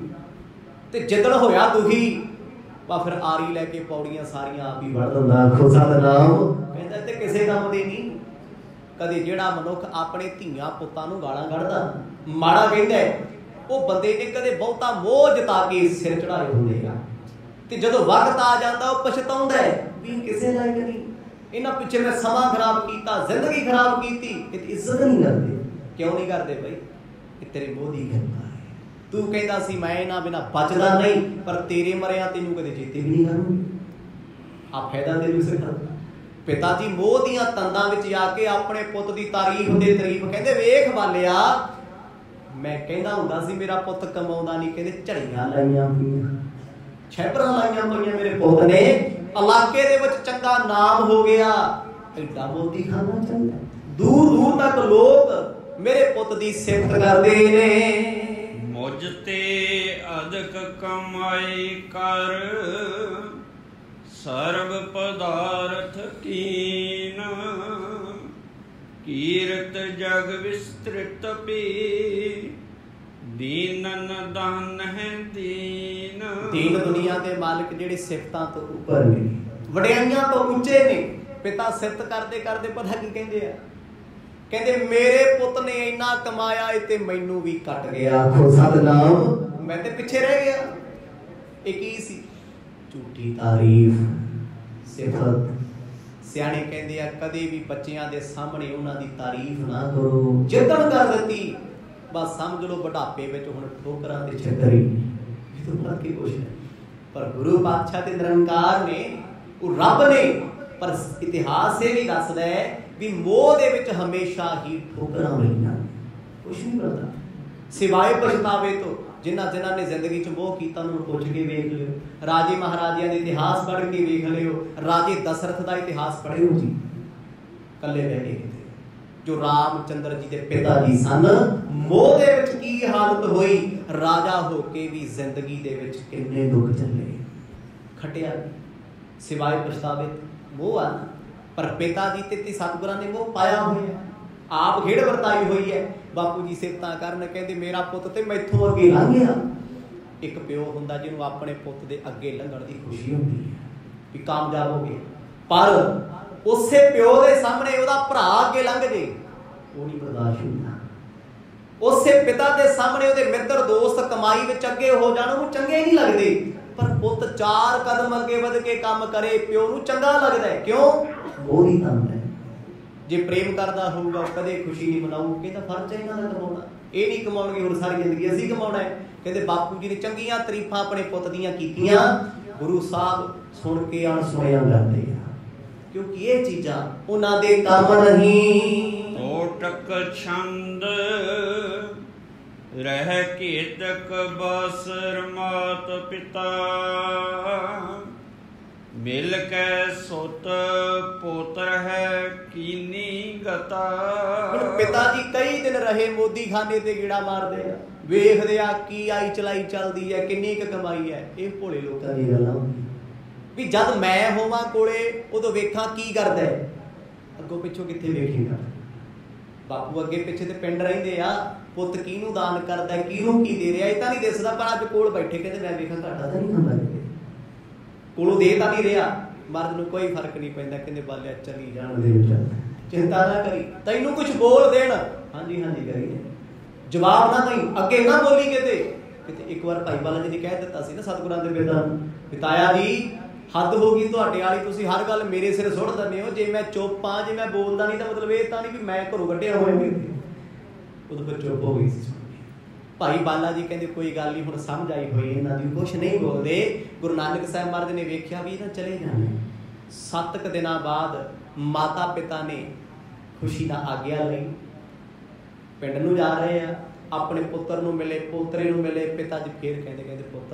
ਤੇ ਜਿੱਦਣ ਹੋਇਆ ਦੁਖੀ ਵਾ ਫਿਰ ਆਰੀ ਲੈ ਕੇ ਪੌੜੀਆਂ ਸਾਰੀਆਂ ਆਪ ਹੀ ਵੜ ਦਿੰਦਾ। ਖੁਦਾ ਦਾ ਨਾਮ ਕਹਿੰਦਾ ਤੇ ਕਿਸੇ ਕੰਮ ਦੇ ਨਹੀਂ। ਕਦੇ ਜਿਹੜਾ ਮਨੁੱਖ ਆਪਣੇ ਧੀਆਂ ਪੁੱਤਾਂ ਨੂੰ ਗਾਲਾਂ ਕੱਢਦਾ, ਮਾੜਾ ਕਹਿੰਦਾ, ਉਹ ਬੰਦੇ ਨੇ ਕਦੇ ਬਹੁਤਾ ਮੋਹ ਜਤਾ ਕੇ ਸਿਰ ਚੜਾਏ ਹੁੰਦੇ ਆ। ਤੇ ਜਦੋਂ ਵਕਤ ਆ ਜਾਂਦਾ ਉਹ ਪਛਤਾਉਂਦਾ ਵੀ ਕਿਸੇ ਲਾਇਕ ਨਹੀਂ, ਇਹਨਾਂ ਪਿੱਛੇ ਮੈਂ ਸਮਾਂ ਖਰਾਬ ਕੀਤਾ, ਜ਼ਿੰਦਗੀ ਖਰਾਬ ਕੀਤੀ। ਇਹ ਇੱਜ਼ਤ ਨਹੀਂ ਕਰਦੇ। ਕਿਉਂ ਨਹੀਂ ਕਰਦੇ ਬਈ? ਇਹ ਤੇਰੇ ਮੋਹ ਦੀ ਕਿਰਪਾ ਹੈ। ਤੂੰ ਕਹਿੰਦਾ ਸੀ ਮੈਂ ਇਹਨਾਂ ਬਿਨਾਂ ਬਚਦਾ ਨਹੀਂ, ਪਰ ਤੇਰੇ ਮਰਿਆ ਤੈਨੂੰ ਕਦੇ ਚੇਤੇ ਵੀ ਨਹੀਂ ਕਰੂੰਗੀ। ਆ ਫਾਇਦਾ ਤੈਨੂੰ ਸਿਖਾ। ਪਿਤਾ ਜੀ ਮੋਹ ਦੀਆਂ ਤੰਦਾਂ ਵਿੱਚ ਆ ਕੇ ਆਪਣੇ ਪੁੱਤ ਦੀ ਤਾਰੀਫ ਤੇ ਤਾਰੀਫ ਕਹਿੰਦੇ, ਵੇਖ ਵਾਲਿਆ ਮੈਂ ਕਹਿੰਦਾ ਹੁੰਦਾ ਸੀ ਮੇਰਾ ਪੁੱਤ ਕਮਾਉਂਦਾ ਨਹੀਂ, ਕਹਿੰਦੇ ਝੜੀਆਂ ਲਾਈਆਂ ਪਈਆਂ, ਛੈਪਰਾਂ ਲਾਈਆਂ ਪਈਆਂ ਮੇਰੇ ਪੁੱਤ ਨੇ, ਇਲਾਕੇ ਦੇ ਵਿੱਚ ਚੰਗਾ ਨਾਮ ਹੋ ਗਿਆ। ਐਡਾ ਮੋਦੀ ਖਾਨਾ ਚੱਲਦਾ, ਦੂਰ ਦੂਰ ਤੱਕ ਲੋਕ ਮੇਰੇ ਪੁੱਤ ਦੀ ਸਿਫਤ ਕਰਦੇ ਨੇ। ਮੁਝ ਤੇ ਅਦਕ ਕਮਾਈ ਕਰ, ਸਰਬ ਪਦਾਰਥ ਕੀਨ, ਕੀਰਤ ਜਗ ਵਿਸਤ੍ਰਿਤ ਪੀ, ਦੀਨਨ ਦਾਨ ਹੈ ਦੀਨ। ਦੀਨ ਦੁਨੀਆ ਦੇ ਮਾਲਕ ਜਿਹੜੇ ਸਿਫਤਾਂ ਤੋਂ ਉੱਪਰ ਨੇ, ਵਡਿਆਈਆਂ ਤੋਂ ਉੱਚੇ ਨੇ। ਪਿਤਾ ਸਿਫਤ ਕਰਦੇ ਕਰਦੇ ਪਤਾ ਕੀ ਕਹਿੰਦੇ ਆ? ਕਹਿੰਦੇ ਮੇਰੇ ਪੁੱਤ ਨੇ ਇੰਨਾ ਕਮਾਇਆ ਤੇ ਮੈਨੂੰ ਵੀ ਕੱਟ ਗਿਆ। ਆਖੋ ਸਤਿਨਾਮ, ਮੈਂ ਤੇ ਪਿੱਛੇ ਰਹਿ ਗਿਆ। ਇਹ ਕੀ ਸੀ? ਝੂਠੀ ਤਾਰੀਫ, ਸਿਫਤ। ਸਿਆਣੇ ਕਹਿੰਦੇ ਆ ਕਦੇ ਵੀ ਬੱਚਿਆਂ ਦੇ ਸਾਹਮਣੇ ਉਹਨਾਂ ਦੀ ਤਾਰੀਫ ਨਾ ਕਰੋ। ਜਿੱਦਣ ਕਰ ਦਿੱਤੀ ਬਸ ਸਮਝ ਲਓ ਬੁਢਾਪੇ ਵਿੱਚ ਹੁਣ ਠੋਕਰਾਂ ਤੇ ਛੱਤਰੀ, ਇਹ ਤੋਂ ਬਾਅਦ ਕੀ ਕੁਛ ਨਹੀਂ। ਪਰ ਗੁਰੂ ਪਾਤਸ਼ਾਹ ਤੇ ਨਿਰੰਕਾਰ ਨੇ, ਉਹ ਰੱਬ ਨੇ। ਪਰ ਇਤਿਹਾਸ ਇਹ ਵੀ ਦੱਸਦਾ ਹੈ ਵੀ ਮੋਹ ਦੇ ਵਿੱਚ ਹਮੇਸ਼ਾ ਹੀ ਠੋਕਰਾਂ ਹੋਈਆਂ, ਕੁਛ ਨਹੀਂ ਪਤਾ ਸਿਵਾਏ ਪਛਤਾਵੇ ਤੋਂ। ਜਿਨ੍ਹਾਂ ਜਿਨ੍ਹਾਂ ਨੇ ਜ਼ਿੰਦਗੀ 'ਚ ਮੋਹ ਕੀਤਾ ਉਹਨੂੰ ਪੁੱਛ ਕੇ ਵੇਖ ਲਿਓ। ਰਾਜੇ ਮਹਾਰਾਜਿਆਂ ਦੇ ਇਤਿਹਾਸ ਪੜ੍ਹ ਕੇ ਵੇਖ ਲਿਓ। ਰਾਜੇ ਦਸ਼ਰਥ ਦਾ ਇਤਿਹਾਸ ਪੜ੍ਹਿਓ ਜੀ, ਇਕੱਲੇ ਬਹਿ ਕੇ ਕਿਤੇ, ਜੋ ਰਾਮਚੰਦਰ ਜੀ ਦੇ ਪਿਤਾ ਜੀ ਸਨ। ਮੋਹ ਦੇ ਵਿੱਚ ਕੀ ਹਾਲਤ ਹੋਈ, ਰਾਜਾ ਹੋ ਕੇ ਵੀ ਜ਼ਿੰਦਗੀ ਦੇ ਵਿੱਚ ਕਿੰਨੇ ਦੁੱਖ ਚੱਲੇ, ਖਟਿਆ ਸਿਵਾਏ ਪਛਤਾਵੇ। ਮੋਹ ਆ ਨਾ, ਪਰ ਪਿਤਾ ਜੀ ਤੇ ਸਤਿਗੁਰਾਂ ਨੇ ਮੋਹ ਪਾਇਆ ਹੋਇਆ, ਆਪ ਖੇਡ ਵਰਤਾਈ ਹੋਈ ਹੈ। ਬਾਪੂ ਜੀ ਸਿਫਤਾਂ ਕਰਨ, ਕਹਿੰਦੇ ਮੇਰਾ ਪੁੱਤ ਤੇ ਮੈਥੋਂ ਅੱਗੇ ਲੰਘ ਗਿਆ। ਇੱਕ ਪਿਓ ਹੁੰਦਾ ਜਿਹਨੂੰ ਆਪਣੇ ਪੁੱਤ ਦੇ ਅੱਗੇ ਲੰਘਣ ਦੀ ਖੁਸ਼ੀ ਹੁੰਦੀ ਹੈ ਵੀ ਕਾਮਯਾਬ ਹੋ ਗਏ, ਪਰ ਉਸੇ ਪਿਓ ਦੇ ਸਾਹਮਣੇ ਉਹਦਾ ਭਰਾ ਅੱਗੇ ਲੰਘ ਜੇ ਉਹ ਨਹੀਂ ਬਰਦਾਸ਼ਤ ਹੁੰਦਾ। ਉਸੇ ਪਿਤਾ ਦੇ ਸਾਹਮਣੇ ਉਹਦੇ ਮਿੱਤਰ ਦੋਸਤ ਕਮਾਈ ਵਿੱਚ ਅੱਗੇ ਹੋ ਜਾਣ ਉਹਨੂੰ ਚੰਗੇ ਨਹੀਂ ਲੱਗਦੇ, ਪਰ ਪੁੱਤ 4 ਕਦਮ ਅੱਗੇ ਵਧ ਕੇ ਕੰਮ ਕਰੇ ਪਿਓ ਨੂੰ ਚੰਗਾ ਲੱਗਦਾ ਹੈ। ਕਿਉਂ? ਉਹੀ ਕੰਮ ਹੈ। ਜੇ ਪ੍ਰੇਮ ਕਰਦਾ ਹੋਊਗਾ ਉਹ ਕਦੇ ਖੁਸ਼ੀ ਨਹੀਂ ਮਨਾਊ। ਕਹਿੰਦਾ ਫਰਜ਼ ਹੈ ਇਹਨਾਂ ਦਾ ਕਮਾਉਣਾ, ਇਹ ਨਹੀਂ ਕਮਾਉਣਗੇ ਹੁਣ ਸਾਰੀ ਜ਼ਿੰਦਗੀ ਅਸੀਂ ਕਮਾਉਣਾ ਹੈ। ਕਹਿੰਦੇ ਬਾਪੂ ਜੀ ਨੇ ਚੰਗੀਆਂ ਤਾਰੀਫਾਂ ਆਪਣੇ ਪੁੱਤ ਦੀਆਂ ਕੀਤੀਆਂ, ਗੁਰੂ ਸਾਹਿਬ ਸੁਣ ਕੇ ਅਣਸੁਣਿਆ ਜਾਂਦੇ ਆ, ਕਿਉਂਕਿ ਇਹ ਚੀਜ਼ਾਂ ਉਹਨਾਂ ਦੇ ਕੰਮ ਨਹੀਂ। ਓਟਕ ਛੰਦ ਰਹਿ ਕੀਤਕ ਬਸਰ ਮਾਤ ਪਿਤਾ, ਮਿਲ ਕੇ ਸੁਤ ਪੋਤਰ ਹੈ ਕੀਨੀ ਗਤਾ। ਹੁਣ ਪਿਤਾ ਜੀ ਕਈ ਦਿਨ ਰਹੇ ਮੋਦੀ ਖਾਨੇ ਤੇ ਗੇੜਾ ਮਾਰਦੇ ਆ, ਵੇਖਦੇ ਆ ਕੀ ਆਈ ਚਲਾਈ ਚੱਲਦੀ ਹੈ, ਕਿੰਨੀ ਕੁ ਕਮਾਈ ਹੈ। ਇਹ ਭੋਲੇ ਲੋਕਾਂ ਦੀ ਗੱਲਾਂ ਵੀ ਜਦ ਮੈਂ ਹੋਵਾਂ ਕੋਲੇ ਉਦੋਂ ਵੇਖਾਂ ਕੀ ਕਰਦਾ ਹੈ, ਅੱਗੋਂ ਪਿੱਛੋਂ ਕਿੱਥੇ ਵੇਖੇਗਾ। ਬਾਪੂ ਅੱਗੇ ਪਿੱਛੇ ਤੇ ਪਿੰਡ ਰਹਿੰਦੇ ਆ, ਪੁੱਤ ਕਿਹਨੂੰ ਦਾਨ ਕਰਦਾ, ਕਿਹਨੂੰ ਕੀ ਦੇ ਰਿਹਾ ਇਹ ਤਾਂ ਨਹੀਂ ਦਿਸਦਾ, ਪਰ ਅੱਜ ਕੋਲ ਬੈਠੇ ਕਹਿੰਦੇ ਮੈਂ ਵੇਖਾਂ ਘਾਟਾ ਤਾਂ ਨਹੀਂ ਹੁੰਦਾ, ਕੋਲੋਂ ਦੇ ਤਾਂ ਨਹੀਂ ਰਿਹਾ। ਮਰਦ ਨੂੰ ਕੋਈ ਫਰਕ ਨਹੀਂ ਪੈਂਦਾ, ਕਹਿੰਦੇ ਬਾਲਿਆ ਚਲੀ ਜਾਣ ਦੇ ਵਿੱਚ, ਚਿੰਤਾ ਨਾ ਕਰੀ, ਤੈਨੂੰ ਕੁਝ ਬੋਲ ਦੇਣ ਹਾਂਜੀ ਹਾਂਜੀ ਕਰੀ, ਜਵਾਬ ਨਾ ਦਈ, ਅੱਗੇ ਨਾ ਬੋਲੀ ਕਿਤੇ। ਇੱਕ ਵਾਰ ਭਾਈ ਬਾਲਾ ਜੀ ਨੇ ਕਹਿ ਦਿੱਤਾ ਸੀ ਨਾ ਸਤਿਗੁਰਾਂ ਦੇ ਪਿਤਾ ਨੂੰ, ਪਿਤਾਇਆ ਜੀ ਹੱਦ ਹੋ ਗਈ ਤੁਹਾਡੇ ਵਾਲੀ, ਤੁਸੀਂ ਹਰ ਗੱਲ ਮੇਰੇ ਸਿਰ ਸੁੱਟ ਦਿੰਦੇ ਹੋ। ਜੇ ਮੈਂ ਚੁੱਪ ਆ, ਜੇ ਮੈਂ ਬੋਲਦਾ ਨਹੀਂ ਤਾਂ ਮਤਲਬ ਇਹ ਤਾਂ ਨਹੀਂ ਵੀ ਮੈਂ ਘਰੋਂ ਕੱਢਿਆ ਹੋਇਆ। ਉਦੋਂ ਫਿਰ ਚੁੱਪ ਹੋ ਗਈ ਸੀ। ਭਾਈ ਬਾਲਾ ਜੀ ਕਹਿੰਦੇ ਕੋਈ ਗੱਲ ਨਹੀਂ, ਹੁਣ ਸਮਝ ਆਈ ਹੋਈ ਇਹਨਾਂ ਦੀ, ਕੁਛ ਨਹੀਂ ਬੋਲਦੇ। ਗੁਰੂ ਨਾਨਕ ਸਾਹਿਬ ਮਹਾਰਾਜ ਨੇ ਵੇਖਿਆ ਵੀ ਇਹਨਾਂ ਚਲੇ ਜਾਣੇ। 7 ਦਿਨਾਂ ਬਾਅਦ ਮਾਤਾ ਪਿਤਾ ਨੇ ਖੁਸ਼ੀ ਨਾਲ ਆਗਿਆ ਲਈ, ਪਿੰਡ ਨੂੰ ਜਾ ਰਹੇ ਆ, ਆਪਣੇ ਪੁੱਤਰ ਨੂੰ ਮਿਲੇ, ਪੋਤਰੇ ਨੂੰ ਮਿਲੇ। ਪਿਤਾ ਜੀ ਫੇਰ ਕਹਿੰਦੇ ਪੁੱਤ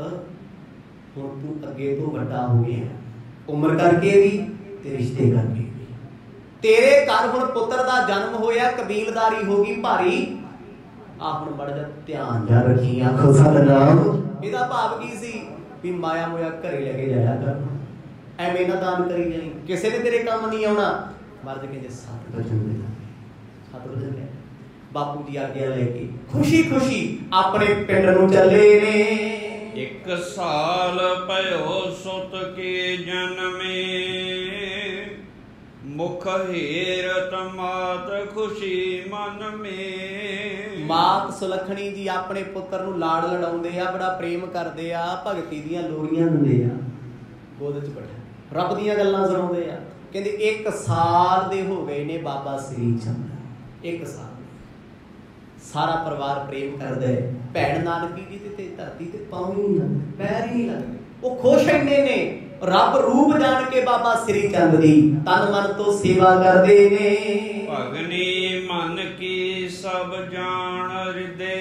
ਹੁਣ ਤੂੰ ਅੱਗੇ ਤੋਂ ਵੱਡਾ ਹੋ ਗਿਆ, ਉਮਰ ਕਰਕੇ ਵੀ ਤੇ ਰਿਸ਼ਤੇ ਕਰਕੇ ਵੀ, ਤੇਰੇ ਘਰ ਹੁਣ ਪੁੱਤਰ ਦਾ ਜਨਮ ਹੋਇਆ, ਕਬੀਲਦਾਰੀ ਹੋ ਗਈ ਭਾਰੀ, ਆ ਹੁਣ ਬੜਾ ਜਿਹਾ ਧਿਆਨ ਜਾ ਰੱਖੀ। ਆਖੋ ਸਤਿਨਾਮ। ਇਹਦਾ ਭਾਵ ਕੀ ਸੀ ਵੀ ਮਾਇਆ ਮੋਇਆ ਘਰੇ ਲੈ ਕੇ ਜਾਇਆ ਕਰ, ਐਵੇਂ ਨਾ ਦਾਨ ਕਰੀ ਜਾਈ, ਕਿਸੇ ਨੇ ਤੇਰੇ ਕੰਮ ਨਹੀਂ ਆਉਣਾ। ਮਰਦ ਕਹਿੰਦੇ 7 ਵਜੇ ਬਾਪੂ ਦੀ ਆਗਿਆ ਲੈ ਕੇ ਖੁਸ਼ੀ ਖੁਸ਼ੀ ਆਪਣੇ ਪਿੰਡ ਨੂੰ ਚੱਲੇ ਨੇ। 1 ਸਾਲ ਭਇਓ ਸੁਤ ਕੇ ਜਨਮੇ, ਮੁਖ ਹੀਰਤ ਮਾਤ ਖੁਸ਼ੀ ਮਨ ਮੇ। ਮਾਤ ਸੁਲੱਖਣੀ ਜੀ ਆਪਣੇ ਪੁੱਤਰ ਨੂੰ ਲਾੜ ਲੜਾਉਂਦੇ ਆ, ਬੜਾ ਪ੍ਰੇਮ ਕਰਦੇ ਆ, ਭਗਤੀ ਦੀਆਂ ਲੋਰੀਆਂ ਦਿੰਦੇ ਆ, ਗੋਦ 'ਚ ਬੈਠਾ ਰੱਬ ਦੀਆਂ ਗੱਲਾਂ ਸੁਣਾਉਂਦੇ ਆ। ਕਹਿੰਦੇ 1 ਸਾਲ ਦੇ ਹੋ ਗਏ ਨੇ ਬਾਬਾ ਸ੍ਰੀ ਚੰਦ, 1 ਸਾਲ। ਸਾਰਾ ਪਰਿਵਾਰ ਪ੍ਰੇਮ ਕਰਦਾ ਹੈ। ਭੈਣ ਨਾਨਕੀ ਜੀ ਤੇ ਧਰਤੀ ਤੇ ਪਾਉਂ ਹੀ ਨਹੀਂ ਲੱਗਦੇ, ਪੈਰ ਹੀ ਨਹੀਂ ਲੱਗਦੇ। ਉਹ ਖੁਸ਼ ਇੰਨੇ ਨੇ, ਰੱਬ ਰੂਪ ਜਾਣ ਕੇ ਬਾਬਾ ਸ੍ਰੀ ਚੰਦ ਦੀ ਤਨ ਮਨ ਤੋਂ ਸੇਵਾ ਕਰਦੇ ਨੇ। ਭਗਨੀ ਮਨ ਕੀ ਸਭ ਜਾਣ ਹਿਰਦੇ,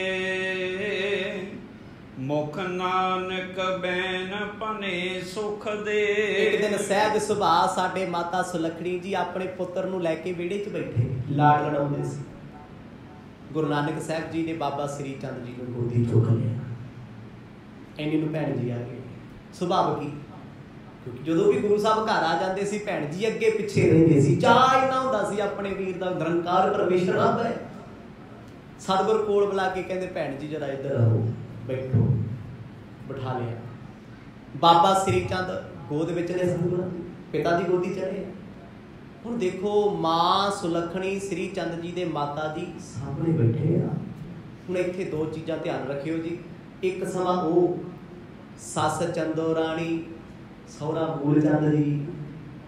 ਮੁਖ ਨਾਨਕ ਬੈਨ ਪਨੇ ਸੁਖ ਦੇ। ਇੱਕ ਦਿਨ ਸਹਿਜ ਸੁਭਾਅ ਸਾਡੇ ਮਾਤਾ ਸੁਲੱਖਣੀ ਜੀ ਆਪਣੇ ਪੁੱਤਰ ਨੂੰ ਲੈ ਕੇ ਵਿਹੜੇ 'ਚ ਬੈਠੇ, ਲਾੜ ਲੜਾਉਂਦੇ ਸੀ। गुरु नानक साहब जी ने बाबा श्री चंद जी को गोदी चुक लिया। इन्नी नूं भैन जी आ गए। सुभाव की, क्योंकि जो भी गुरु साहब घर आ जाते सी भैन जी अगे पिछे रहिंदे सी। चाह इन्ना हुंदा सी अपने वीर दा, निरंकार परमेश्वर रब है। सतगुर कोल बुला के कहते भैन जी जरा इधर आओ, बैठो। बिठा लिया। बाबा श्री चंद गोद विच ने सतगुर पिता की गोदी चढ़े। हुण देखो मां सुलखणी श्री चंद जी दे माता जी सामने बैठे आ। हुण इत्थे दो चीज़ां ध्यान रखियो जी। एक समा वो सस चंदो राणी सौरा मूल चंद जी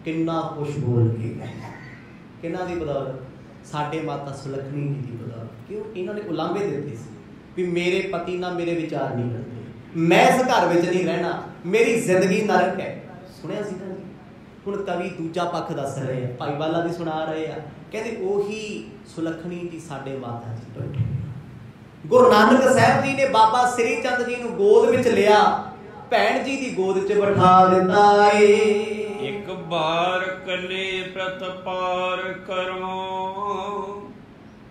किन्ना खुश बोल के किन्ना दी बदौलत, साडे माता सुलखणी जी की बदौलत। क्यों? इन्होंने उलांभे दिते सी भी मेरे पति ना मेरे विचार नहीं करते, मैं इस घर विच नहीं रहना, मेरी जिंदगी नरक है। सुनिया सी ना जी। हुण कवि दूजा पक्ष दस रहे हैं, भाईवाला भी सुना रहे हैं। कहते ओही सुलखणी जी साडे माता जी बैठे। गुरु नानक साहब जी ने बाबा श्री चंद जी नूं गोद विच लिया, भैन जी दी गोद च बिठा दिता है। एक बार कले प्रतपार करो,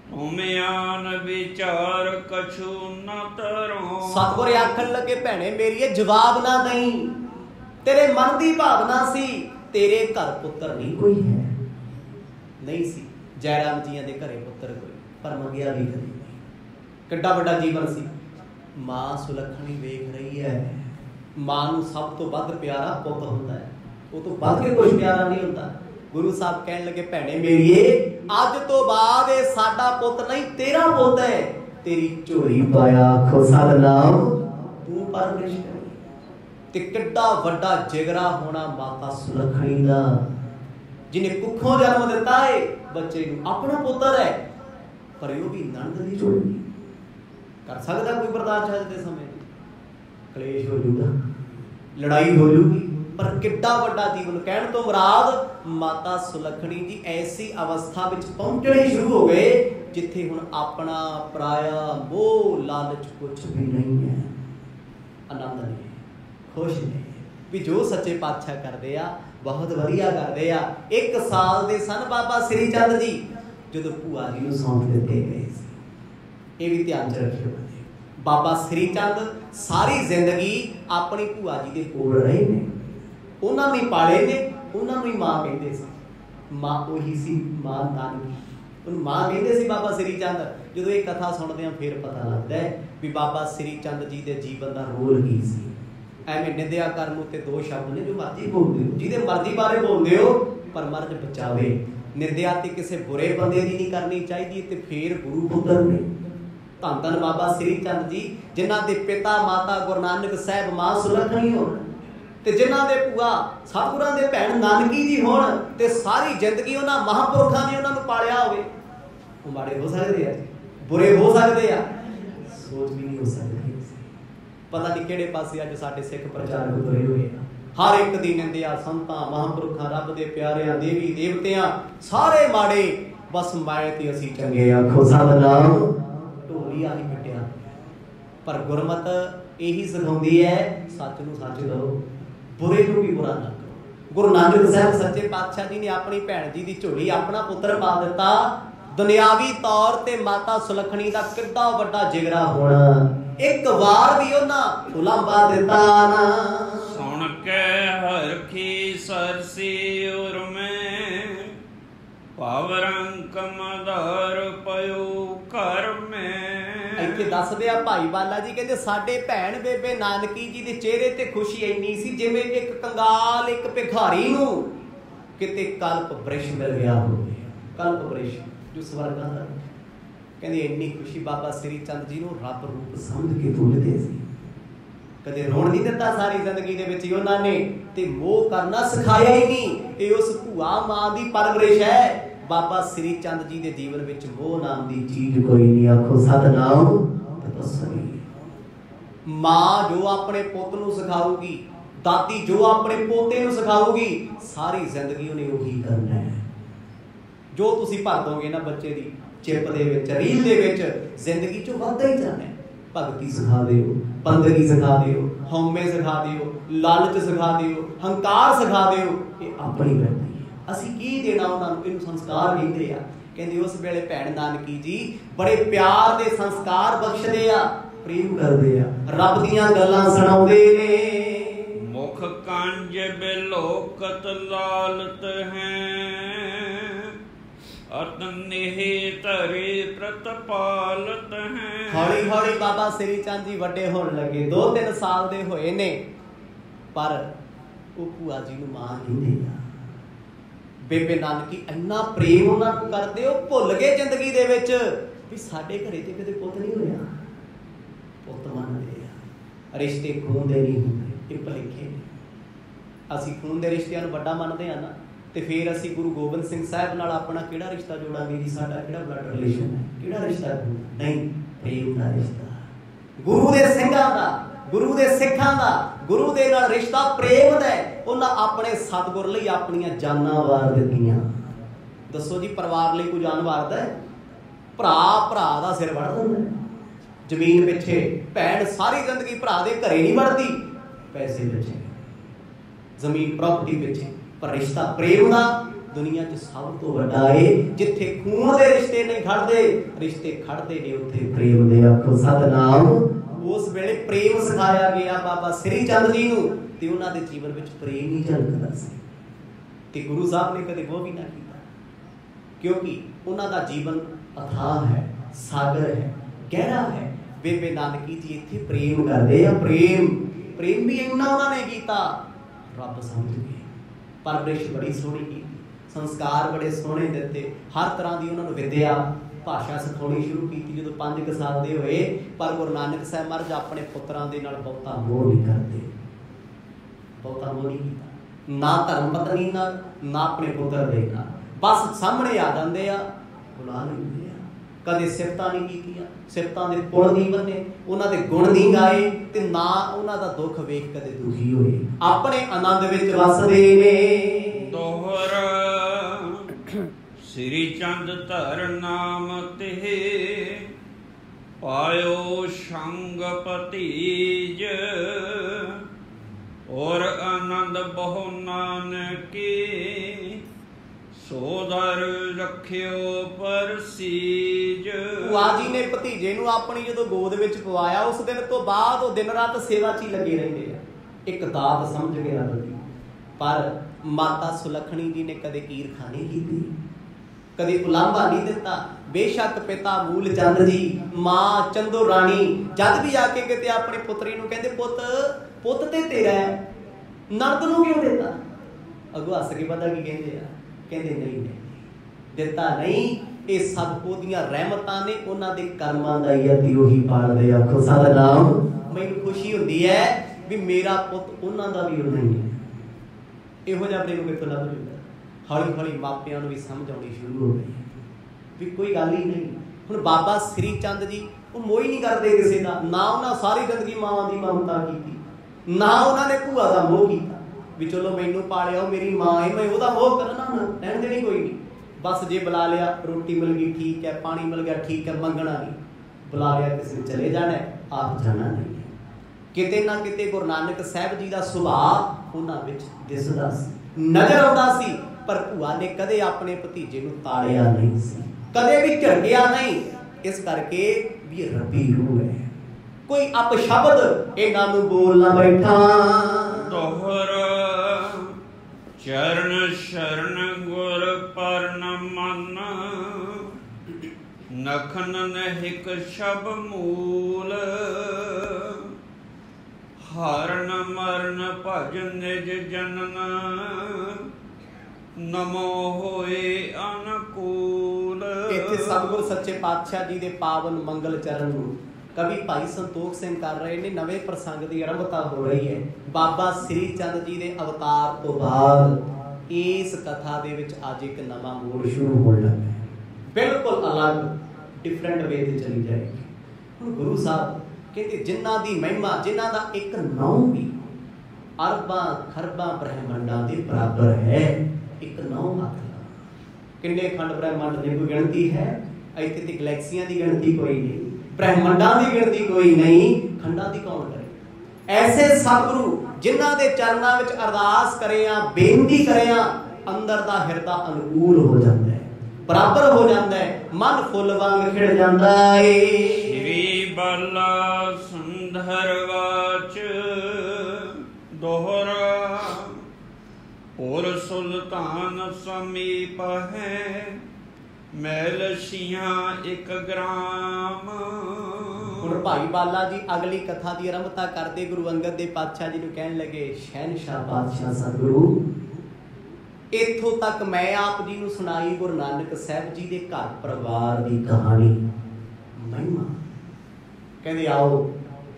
तुमयान विचार कछु न तरो। सतगुर आखन लगे भैणे मेरी जवाब ना दई, तेरे मन की भावना सी, तेरे घर पुत्र नहीं कोई है। नहीं सी जयराम जी दे घरे पुत्र कोई, पर मंगिया भी कभी नहीं। किड्डा वड्डा जीवन सी। मां सुलखणी वेख रही है, मां नूं सब तो वध प्यारा पुत हुंदा है, वो तो वध के कुछ प्यारा नहीं हुंदा। गुरु साहब कहन लगे भैणे मेरीए अज तो बाद ये साडा पुत नहीं तेरा पुत है। तेरी झोली पाया आखो सतनाम तू परवरिश करी। ते किड्डा वड्डा जिगरा होना माता सुलखणी दा, जिन्हें कुखों जन्म दिता है बच्चे नूं अपना पुत्र है, पर यो भी नंद दी झोली कर सकदा कोई बर्दाश्त अज दे समय। कलेश हो जूगा, लड़ाई हो जूगी, पर किड्डा वड्डा जीवन। कहण तो मुराद माता सुलखणी जी ऐसी अवस्था विच पहुंचने शुरू हो गए जिथे हुण अपना पराया मोह लालच कुछ भी नहीं है। आनंद नहीं, खुश नहीं भी जो सच्चे पातशाह करदे आ बहुत वधिया करदे आ। 1 साल दे सन बाबा श्री चंद जी जदों भूआ जी नूं सौंप दिते गए सी। ये भी ध्यान च रखियो। बाबा श्री चंद सारी जिंदगी अपनी भूआ जी के कोल रहे ने, उन्होंने ही पाले ने, उन्होंने ही मां कहते सी। मां उही सी मां नानकी, उन्हें मां कहते सी बाबा श्री चंद। जो ये कथा सुनते हैं फिर पता लगता है भी बाबा श्री चंद जी के जीवन का रोल की सी। एवें निंदिया करन ते 2 शब्द ने, जो मर्जी बोलते हो, जिहदे मर्जी बारे बोलते हो, पर मर्ज बचावे। निंदिया ते किसी बुरे बंदे की नहीं करनी चाहिए, तो फिर गुरु पुत्र ने। धन धन बाबा श्री चंद जी जिन्हां दे पिता माता गुरु नानक साहब मां सुलखणी होण, ते जिन्हां दे भूआ सतगुरां दे भैण नानकी जी होण, ते सारी जिंदगी उन्हां महापुरखां ने उन्हां नूं पालिया होवे। वो माड़े हो सकदे आ, बुरे हो सकदे आ, सोच भी नहीं हो सकदी। पता नहीं किहड़े पासे अज साडे सिख प्रचारक तुरे होए आ। हर एक दी निंदिया संतां महापुरखां रब दे प्यारिआं देवी देवतिआं सारे माड़े, बस मैं ते असीं चंगे आखो सतनाम ढोली आही पिटिया। पर गुरमत यही सिखाउंदी है सच नूं सच करो, बुरे नूं भी बुरा ना करो। गुरु नानक साहब सच्चे पातशाह जी ने अपनी भैन जी की झोली अपना पुत्र पा दिता। दुनियावी तौर ते माता सुलखणी का किड्डा वड्डा जिगरा होना, एक बार भी उन्हां उलांभा दिता ना। सुन के हरखी सरसी उर में पावरंक मदार पयो कर में। इत्थे दसदे आ भाई वाला जी कहते साडे भैन बेबे नानकी जी दे चेहरे ते खुशी इन्नी सी जिवें एक कंगाल एक भिखारी नूं किते कल्प वृक्ष मिल गया होवे। कल्प वृक्ष जो स्वर्गां दा, कहंदे इन्नी खुशी बाबा श्री चंद जी नूं रब रूप समझ के तुलदे सी। कदे रोण नहीं दिता सारी जिंदगी दे विच उन्हां ने, ते मोह करना सिखाया ही नहीं। ये उस भूआ मां दी परवरिश है। बाबा श्री चंद जी के जीवन विच मोह नाम की चीज कोई नहीं, आखो सतनाम तपस्वी। मां जो अपने पुत नूं सिखाऊगी, दादी जो अपने पोते नूं सिखाऊगी, सारी जिंदगी उन्हें उही करना है। जो तुसीं भर दोगे ना बच्चे दी चिप दे विच रील दे विच, जिंदगी चों वधदा ही जाना है। भगती सिखा दिओ, बंदगी सिखा दिओ, हौमे सिखा दिओ, लालच सिखा दिओ, हंकार सिखा दिओ, ये अपनी गलती है। असीं की देना उन्हां नूं, इहनूं संस्कार कहंदे आ। कहते उस वेले भैन नानकी जी बड़े प्यार दे संस्कार बख्शदे आ, प्रेम करदे आ, रब दीयां गल्लां सुणाउंदे ने। मुख कंज बिलोकत लालत हैं, अतनेह तरे प्रतपालत हैं। हौली हौली बाबा श्री चंद जी वड्डे होण लगे, 2-3 साल दे होए ने, पर ਉਹ ਭੂਆ ਜੀ ਨੂੰ ਮਾਂ ਕਹਿੰਦੇ ਆ। ਬੇਬੇ ਨਾਨਕੀ ਇੰਨਾ ਪ੍ਰੇਮ ਉਹਨਾਂ ਨੂੰ ਕਰਦੇ, ਉਹ ਭੁੱਲ ਗਏ ਜ਼ਿੰਦਗੀ ਦੇ ਵਿੱਚ ਵੀ ਸਾਡੇ ਘਰੇ ਤੇ ਕਦੇ ਪੁੱਤ ਨਹੀਂ ਹੋਇਆ। ਪੁੱਤ ਮੰਨਦੇ ਆ, ਰਿਸ਼ਤੇ ਖੂਨ ਦੇ ਨਹੀਂ ਹੁੰਦੇ, ਇਹ ਭੁਲੇਖੇ ਨੇ। ਅਸੀਂ ਖੂਨ ਦੇ ਰਿਸ਼ਤਿਆਂ ਨੂੰ ਵੱਡਾ ਮੰਨਦੇ ਆ ਨਾ, ਤੇ ਫਿਰ ਅਸੀਂ ਗੁਰੂ ਗੋਬਿੰਦ ਸਿੰਘ ਸਾਹਿਬ ਨਾਲ ਆਪਣਾ ਕਿਹੜਾ ਰਿਸ਼ਤਾ ਜੋੜਾਂਗੇ ਜੀ? ਸਾਡਾ ਕਿਹੜਾ ਬਲੱਡ ਰਿਲੇਸ਼ਨ ਹੈ? ਕਿਹੜਾ ਰਿਸ਼ਤਾ? ਨਹੀਂ, ਪ੍ਰੇਮ ਦਾ ਰਿਸ਼ਤਾ, ਗੁਰੂ ਦੇ ਸਿੰਘਾਂ ਦਾ, ਗੁਰੂ ਦੇ ਸਿੱਖਾਂ ਦਾ, ਗੁਰੂ ਦੇ ਨਾਲ ਰਿਸ਼ਤਾ ਪ੍ਰੇਮ ਦਾ। ਉਹਨਾਂ ਆਪਣੇ ਸਤਿਗੁਰ ਲਈ ਆਪਣੀਆਂ ਜਾਨਾਂ ਵਾਰ ਦਿੱਤੀਆਂ। ਦੱਸੋ ਜੀ, ਪਰਿਵਾਰ ਲਈ ਕੋਈ ਜਾਨ ਵਾਰਦਾ ਹੈ? ਭਰਾ ਭਰਾ ਦਾ ਸਿਰ ਵੜ ਦਿੰਦਾ ਜ਼ਮੀਨ ਪਿੱਛੇ, ਭੈਣ ਸਾਰੀ ਜ਼ਿੰਦਗੀ ਭਰਾ ਦੇ ਘਰੇ ਨਹੀਂ ਵੜਦੀ, ਪੈਸੇ ਪਿੱਛੇ, ਜ਼ਮੀਨ ਪ੍ਰਾਪਰਟੀ ਪਿੱਛੇ। ਪਰ ਰਿਸ਼ਤਾ ਪ੍ਰੇਮ ਦਾ ਦੁਨੀਆ 'ਚ ਸਭ ਤੋਂ ਵੱਡਾ ਏ। ਜਿੱਥੇ ਖੂਨ ਦੇ ਰਿਸ਼ਤੇ ਨਹੀਂ ਖੜਦੇ, ਰਿਸ਼ਤੇ ਖੜਦੇ ਨੇ ਉੱਥੇ ਪ੍ਰੇਮ ਦੇ। ਆਖੋ ਸਤਿਨਾਮ। ਉਸ ਵੇਲੇ ਪ੍ਰੇਮ ਸਿਖਾਇਆ ਗਿਆ ਬਾਬਾ ਸ੍ਰੀ ਚੰਦ ਜੀ ਨੂੰ, ਤੇ ਉਹਨਾਂ ਦੇ ਜੀਵਨ ਵਿੱਚ ਪ੍ਰੇਮ ਹੀ ਝਲਕਦਾ ਸੀ। ਤੇ ਗੁਰੂ ਸਾਹਿਬ ਨੇ ਕਦੇ ਉਹ ਵੀ ਨਾ ਕੀਤਾ, ਕਿਉਂਕਿ ਉਹਨਾਂ ਦਾ ਜੀਵਨ ਅਥਾਹ ਹੈ, ਸਾਗਰ ਹੈ, ਗਹਿਰਾ ਹੈ। ਬੇਬੇ ਨਾਨਕੀ ਜੀ ਇੱਥੇ ਪ੍ਰੇਮ ਕਰਦੇ ਆ, ਪ੍ਰੇਮ ਵੀ ਇੰਨਾ ਉਹਨਾਂ ਨੇ ਕੀਤਾ, ਰੱਬ ਸਮਝ ਗਏ। ਪਰਵਰਿਸ਼ ਬੜੀ ਸੋਹਣੀ ਕੀਤੀ, ਸੰਸਕਾਰ ਬੜੇ ਸੋਹਣੇ ਦਿੱਤੇ, ਹਰ ਤਰ੍ਹਾਂ ਦੀ ਉਹਨਾਂ ਨੂੰ ਵਿਦਿਆ ਭਾਸ਼ਾ ਸਿਖਾਉਣੀ ਸ਼ੁਰੂ ਕੀਤੀ ਜਦੋਂ 5 ਸਾਲ ਦੇ ਹੋਏ। ਪਰ ਗੁਰੂ ਨਾਨਕ ਸਾਹਿਬ ਮਹਾਰਾਜ ਆਪਣੇ ਪੁੱਤਰਾਂ ਦੇ ਨਾਲ ਬਹੁਤਾ ਮੋਹ ਨਹੀਂ ਕਰਦੇ, ਬਹੁਤਾ ਮੋਹ ਨਹੀਂ ਕੀਤਾ, ਨਾ ਧਰਮ ਪਤਨੀ ਨਾਲ, ਨਾ ਆਪਣੇ ਪੁੱਤਰ ਦੇ ਨਾਲ। ਬਸ ਸਾਹਮਣੇ ਆ ਜਾਂਦੇ ਆ, ਬੁਲਾ ਲੈਂਦੇ ਆ। ਕਦੇ ਸਿਫਤਾਂ ਨਹੀਂ ਕੀਤੀਆਂ, ਸਿਫਤਾਂ ਦੇ ਪੁਲ ਨਹੀਂ ਬੰਨੇ, ਉਹਨਾਂ ਦੇ ਗੁਣ ਨਹੀਂ ਗਾਏ, ਤੇ ਨਾ ਉਹਨਾਂ ਦਾ ਦੁੱਖ ਵੇਖ ਕਦੇ ਦੁਖੀ ਹੋਏ। ਆਪਣੇ ਆਨੰਦ ਵਿੱਚ ਵਸਦੇ ਨੇ। ਦੋਹਰ ਸ੍ਰੀ ਚੰਦ ਧਰ ਨਾਮ ਤੇ ਪਾਇਓ ਸੰਗ ਭਤੀਜ, ਔਰ ਆਨੰਦ ਬਹੁ ਨਾਨਕੀ, ਸੋਦਰ ਰੱਖਿਓ ਪਰਸੀਜ। ਭੂਆ ਜੀ ਨੇ ਭਤੀਜੇ ਨੂੰ ਆਪਣੀ ਜਦੋਂ ਗੋਦ ਵਿੱਚ ਪਵਾਇਆ, ਉਸ ਦਿਨ ਤੋਂ ਬਾਅਦ ਉਹ ਦਿਨ ਰਾਤ ਸੇਵਾ 'ਚ ਹੀ ਲੱਗੇ ਰਹਿੰਦੇ ਆ। ਇੱਕ ਦਾਤ ਸਮਝ ਕੇ ਰੱਬ ਦੀ। ਪਰ ਮਾਤਾ ਸੁਲੱਖਣੀ ਜੀ ਨੇ ਕਦੇ ਈਰਖਾ ਨਹੀਂ ਕੀਤੀ, ਕਦੇ ਉਲਾਂਭਾ ਨਹੀਂ ਦਿੱਤਾ। ਬੇਸ਼ੱਕ ਪਿਤਾ ਮੂਲ ਚੰਦ ਜੀ, ਮਾਂ ਚੰਦੋ ਰਾਣੀ ਜਦ ਵੀ ਆ ਕੇ ਕਿਤੇ ਆਪਣੀ ਪੁੱਤਰੀ ਨੂੰ ਕਹਿੰਦੇ, ਪੁੱਤ ਤੇ ਤੇਰਾ ਹੈ, ਨਰਦ ਨੂੰ ਕਿਉਂ ਦਿੱਤਾ? ਅੱਗੋਂ ਹੱਸ ਕੇ ਪਤਾ ਕੀ ਕਹਿੰਦੇ ਆ? ਕਹਿੰਦੇ ਨਹੀਂ ਦਿੱਤਾ ਨਹੀਂ, ਇਹ ਸਭ ਉਹਦੀਆਂ ਰਹਿਮਤਾਂ ਨੇ, ਉਹਨਾਂ ਦੇ ਕਰਮਾਂ ਦਾ ਹੀ ਹੈ, ਤੇ ਉਹੀ ਪਾਲਦੇ। ਆਖੋ ਸਤਿਨਾਮ। ਮੈਨੂੰ ਖੁਸ਼ੀ ਹੁੰਦੀ ਹੈ ਵੀ ਮੇਰਾ ਪੁੱਤ ਉਹਨਾਂ ਦਾ ਵੀ ਉਹਨਾਂ ਹੀ ਹੈ। ਇਹੋ ਜਿਹਾ ਪ੍ਰੇਮ ਕਿੱਥੋਂ ਲੱਭ ਜੂਗਾ? ਹੌਲੀ ਹੌਲੀ ਮਾਪਿਆਂ ਨੂੰ ਵੀ ਸਮਝ ਆਉਣੀ ਸ਼ੁਰੂ ਹੋ ਗਈ ਵੀ ਕੋਈ ਗੱਲ ਹੀ ਨਹੀਂ। ਹੁਣ ਬਾਬਾ ਸ੍ਰੀ ਚੰਦ ਜੀ ਉਹ ਮੋਹ ਹੀ ਨਹੀਂ ਕਰਦੇ ਕਿਸੇ ਦਾ, ਨਾ ਉਹਨਾਂ ਸਾਰੀ ਜ਼ਿੰਦਗੀ ਮਾਵਾਂ ਦੀ ਮਮਤਾ ਕੀਤੀ, ਨਾ ਉਹਨਾਂ ਨੇ ਭੂਆ ਦਾ ਮੋਹ ਕੀਤਾ ਵੀ ਚਲੋ ਮੈਨੂੰ ਪਾਲਿਆ ਉਹ ਮੇਰੀ ਮਾਂ ਹੈ, ਮੈਂ ਉਹਦਾ ਮੋਹ ਕਰਨਾ, ਰਹਿਣ ਦੇਣੀ ਕੋਈ ਨਹੀਂ। ਬਸ ਜੇ ਬੁਲਾ ਲਿਆ, ਰੋਟੀ ਮਿਲ ਗਈ ਠੀਕ ਹੈ, ਪਾਣੀ ਮਿਲ ਗਿਆ ਠੀਕ ਹੈ, ਮੰਗਣਾ ਨਹੀਂ। ਬੁਲਾ ਲਿਆ ਕਿਸੇ ਨੇ ਚਲੇ ਜਾਣਾ, ਆਪ ਜਾਣਾ ਨਹੀਂ। ਕਿਤੇ ਨਾ ਕਿਤੇ ਗੁਰੂ ਨਾਨਕ ਸਾਹਿਬ ਜੀ ਦਾ ਸੁਭਾਅ ਉਹਨਾਂ ਵਿੱਚ ਦਿਸਦਾ ਸੀ, ਨਜ਼ਰ ਆਉਂਦਾ ਸੀ। ਪਰ ਭੂਆ ਨੇ ਕਦੇ ਆਪਣੇ ਭਤੀਜੇ ਨੂੰ ਤਾੜਿਆ ਨਹੀਂ ਸੀ, ਕਦੇ ਵੀ ਝੜਕਿਆ ਨਹੀਂ। ਇਸ ਕਰਕੇ ਵੀ ਇਹ ਰੱਬੀ ਰੂਹ ਹੈ, ਕੋਈ ਅਪਸ਼ਬਦ ਇਹਨਾਂ ਨੂੰ ਬੋਲ ਨਾ ਬੈਠਾ। ਦੋਹਰ ਚਰਨ ਸ਼ਰਨ ਗੁਰ ਪਰਨ ਮਨ, ਨਖਨ ਨਹਿਕ ਸ਼ਬ ਮੂਲ, ਹਰਨ ਮਰਨ ਭਜ ਨਿਜ ਜਨਨ, ਨਮੋ ਹੋਏ ਅਨਕੂਲ। ਇੱਥੇ ਸਤਿਗੁਰ ਸੱਚੇ ਪਾਤਸ਼ਾਹ ਜੀ ਦੇ ਪਾਵਨ ਮੰਗਲ ਚਰਨ ਨੂੰ ਕਵੀ ਭਾਈ ਸੰਤੋਖ ਸਿੰਘ ਕਰ ਰਹੇ ਨੇ। ਨਵੇਂ ਪ੍ਰਸੰਗ ਦੀ ਆਰੰਭਤਾ ਹੋ ਰਹੀ ਹੈ। ਬਾਬਾ ਸ੍ਰੀ ਚੰਦ ਜੀ ਦੇ ਅਵਤਾਰ ਤੋਂ ਬਾਅਦ ਇਸ ਕਥਾ ਦੇ ਵਿੱਚ ਅੱਜ ਇੱਕ ਨਵਾਂ ਮੋੜ ਸ਼ੁਰੂ ਹੋਣ ਲੱਗਾ ਹੈ, ਬਿਲਕੁਲ ਅਲੱਗ, ਡਿਫਰੈਂਟ ਵੇ ਤੇ ਚਲੀ ਜਾਏਗੀ। ਹੁਣ ਗੁਰੂ ਸਾਹਿਬ ਕਹਿੰਦੇ ਜਿਨ੍ਹਾਂ ਦੀ ਮਹਿਮਾ, ਜਿਨ੍ਹਾਂ ਦਾ ਇੱਕ ਨਾਮ ਵੀ ਅਰਬਾਂ ਖਰਬਾਂ ਬ੍ਰਹਿਮੰਡਾਂ ਦੇ ਬਰਾਬਰ ਹੈ। ਇੱਕ ਨਾਮ ਹੱਥ ਲਾ, ਕਿੰਨੇ ਖੰਡ ਬ੍ਰਹਿਮੰਡ ਦੀ ਕੋਈ ਗਿਣਤੀ ਹੈ? ਇੱਥੇ ਤੇ ਗਲੈਕਸੀਆਂ ਦੀ ਗਿਣਤੀ ਕੋਈ ਨਹੀਂ, ਬ੍ਰਹਿਮੰਡਾਂ ਦੀ ਗਿਣਤੀ ਕੋਈ ਨਹੀਂ, ਖੰਡਾਂ ਦੀ ਕੌਣ ਕਰੇ? ਐਸੇ ਸਤਿਗੁਰੂ ਜਿਨ੍ਹਾਂ ਦੇ ਚਰਨਾਂ ਵਿੱਚ ਅਰਦਾਸ ਕਰਿਆ, ਬੇਨਤੀ ਕਰਿਆ, ਅੰਦਰ ਦਾ ਹਿਰਦਾ ਅਨੁਕੂਲ ਹੋ ਜਾਂਦਾ ਹੈ। बराबर हो जाता है, मन फुल वांग खिड़ जाता है। श्री बाला संधरवाच दोहरा और सुल्तान समीप है मैल सिया एक ग्राम। ਹੁਣ ਭਾਈ ਬਾਲਾ ਜੀ ਅਗਲੀ ਕਥਾ ਦੀ ਆਰੰਭਤਾ ਕਰਦੇ ਗੁਰੂ ਅੰਗਦ ਦੇਵ ਪਾਤਸ਼ਾਹ ਜੀ ਨੂੰ ਕਹਿਣ ਲੱਗੇ, ਸ਼ਹਿਨशाह ਪਾਤਸ਼ਾਹ ਸਤਿਗੁਰੂ, ਇੱਥੋਂ ਤੱਕ ਮੈਂ ਆਪ ਜੀ ਨੂੰ ਸੁਣਾਈ ਗੁਰੂ ਨਾਨਕ ਸਾਹਿਬ ਜੀ ਦੇ ਘਰ ਪਰਿਵਾਰ ਦੀ ਕਹਾਣੀ ਮਹਿਮਾ। ਕਹਿੰਦੇ ਆਓ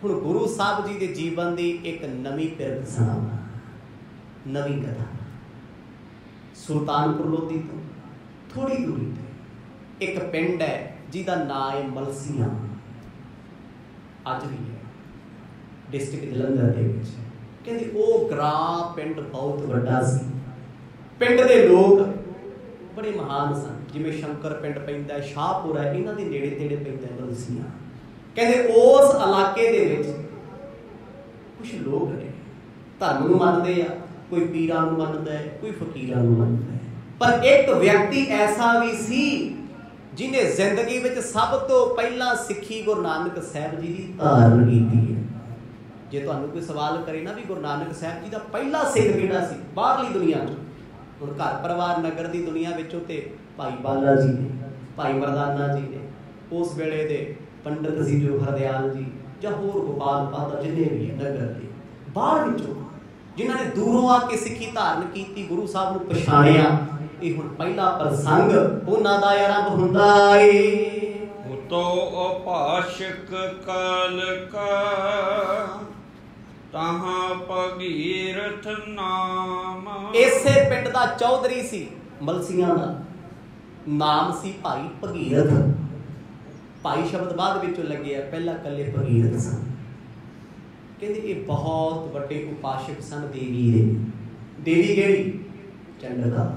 ਹੁਣ ਗੁਰੂ ਸਾਹਿਬ ਜੀ ਦੇ ਜੀਵਨ ਦੀ ਇੱਕ ਨਵੀਂ ਪਿਰਤ ਸੁਣਾਵਾਂ, ਨਵੀਂ ਕਥਾ। ਸੁਲਤਾਨਪੁਰ ਲੋਧੀ ਤੋਂ ਥੋੜੀ ਦੂਰੀ ਤੇ ਇੱਕ ਪਿੰਡ ਹੈ ਜਿਹਦਾ ਨਾਂ ਹੈ ਮਲਸੀਆਂ, ਅੱਜ ਵੀ ਹੈ ਡਿਸਟ੍ਰਿਕਟ ਜਲੰਧਰ ਦੇ ਵਿੱਚ। ਕਹਿੰਦੇ ਉਹ ਗ੍ਰਾਮ ਪਿੰਡ ਬਹੁਤ ਵੱਡਾ ਸੀ, ਪਿੰਡ ਦੇ ਲੋਕ ਬੜੇ ਮਹਾਨ ਸਨ, ਜਿਵੇਂ ਸ਼ੰਕਰ ਪਿੰਡ ਪੈਂਦਾ ਹੈ, ਸ਼ਾਹਪੁਰ ਹੈ, ਇਹਨਾਂ ਦੇ ਨੇੜੇ ਤੇੜੇ ਪੈਂਦਾ ਹੈ ਮਲਸੀਆਂ। ਕਹਿੰਦੇ ਉਸ ਇਲਾਕੇ ਦੇ ਵਿੱਚ ਕੁਛ ਲੋਕ ਨੇ ਧਰਮ ਨੂੰ ਮੰਨਦੇ ਆ, ਕੋਈ ਪੀਰਾਂ ਨੂੰ ਮੰਨਦਾ ਹੈ, ਕੋਈ ਫਕੀਰਾਂ ਨੂੰ ਮੰਨਦਾ ਹੈ, ਪਰ ਇੱਕ ਵਿਅਕਤੀ ਐਸਾ ਵੀ ਸੀ ਜਿਹਨੇ ਜ਼ਿੰਦਗੀ ਵਿੱਚ ਸਭ ਤੋਂ ਪਹਿਲਾਂ ਸਿੱਖੀ ਗੁਰੂ ਨਾਨਕ ਸਾਹਿਬ ਜੀ ਦੀ ਧਾਰਨ ਕੀਤੀ ਹੈ। ਜੇ ਤੁਹਾਨੂੰ ਕੋਈ ਸਵਾਲ ਕਰੇ ਨਾ ਵੀ ਗੁਰੂ ਨਾਨਕ ਸਾਹਿਬ ਜੀ ਦਾ ਪਹਿਲਾ ਸਿੱਖ ਕਿਹੜਾ ਸੀ ਬਾਹਰਲੀ ਦੁਨੀਆ 'ਚ, ਹੁਣ ਘਰ ਪਰਿਵਾਰ ਨਗਰ ਦੀ ਦੁਨੀਆ ਵਿੱਚੋਂ ਤੇ ਭਾਈ ਬਾਲਾ ਜੀ ਨੇ, ਭਾਈ ਮਰਦਾਨਾ ਜੀ ਨੇ, ਉਸ ਵੇਲੇ ਦੇ ਪੰਡਤ ਸੀ ਜੋ ਹਰਦਿਆਲ ਜੀ ਜਾਂ ਹੋਰ ਗੋਪਾਲ ਪਾਦਾ ਜਿੰਨੇ ਵੀ ਨਗਰ ਦੇ ਬਾਹਰ ਵਿੱਚੋਂ ਜਿਨ੍ਹਾਂ ਨੇ ਦੂਰੋਂ ਆ ਕੇ ਸਿੱਖੀ ਧਾਰਨ ਕੀਤੀ, ਗੁਰੂ ਸਾਹਿਬ ਨੂੰ ਪਛਾਣਿਆ, ਇਹ ਹੁਣ ਪਹਿਲਾ ਪ੍ਰਸੰਗ ਉਹਨਾਂ ਦਾ ਆਰੰਭ ਹੁੰਦਾ ਏ। ਉਤੋ ਉਪਾਸ਼ਕ ਕਾਲ ਕਾ ਤਹਾਂ ਭਗੀਰਥ ਨਾਮ। ਇਸੇ ਪਿੰਡ ਦਾ ਚੌਧਰੀ ਸੀ, ਮਲਸੀਆਂ ਦਾ ਨਾਮ ਸੀ ਭਾਈ ਭਗੀਰਥ। ਭਾਈ ਸ਼ਬਦ ਬਾਅਦ ਵਿੱਚੋਂ ਲੱਗਿਆ, ਪਹਿਲਾਂ ਇਕੱਲੇ ਭਗੀਰਥ ਸਨ। ਕਹਿੰਦੇ ਇਹ ਬਹੁਤ ਵੱਡੇ ਉਪਾਸ਼ਕ ਸਨ ਦੇਵੀ ਦੇ। ਦੇਵੀ ਕਿਹੜੀ? ਚੰਡਕਾ,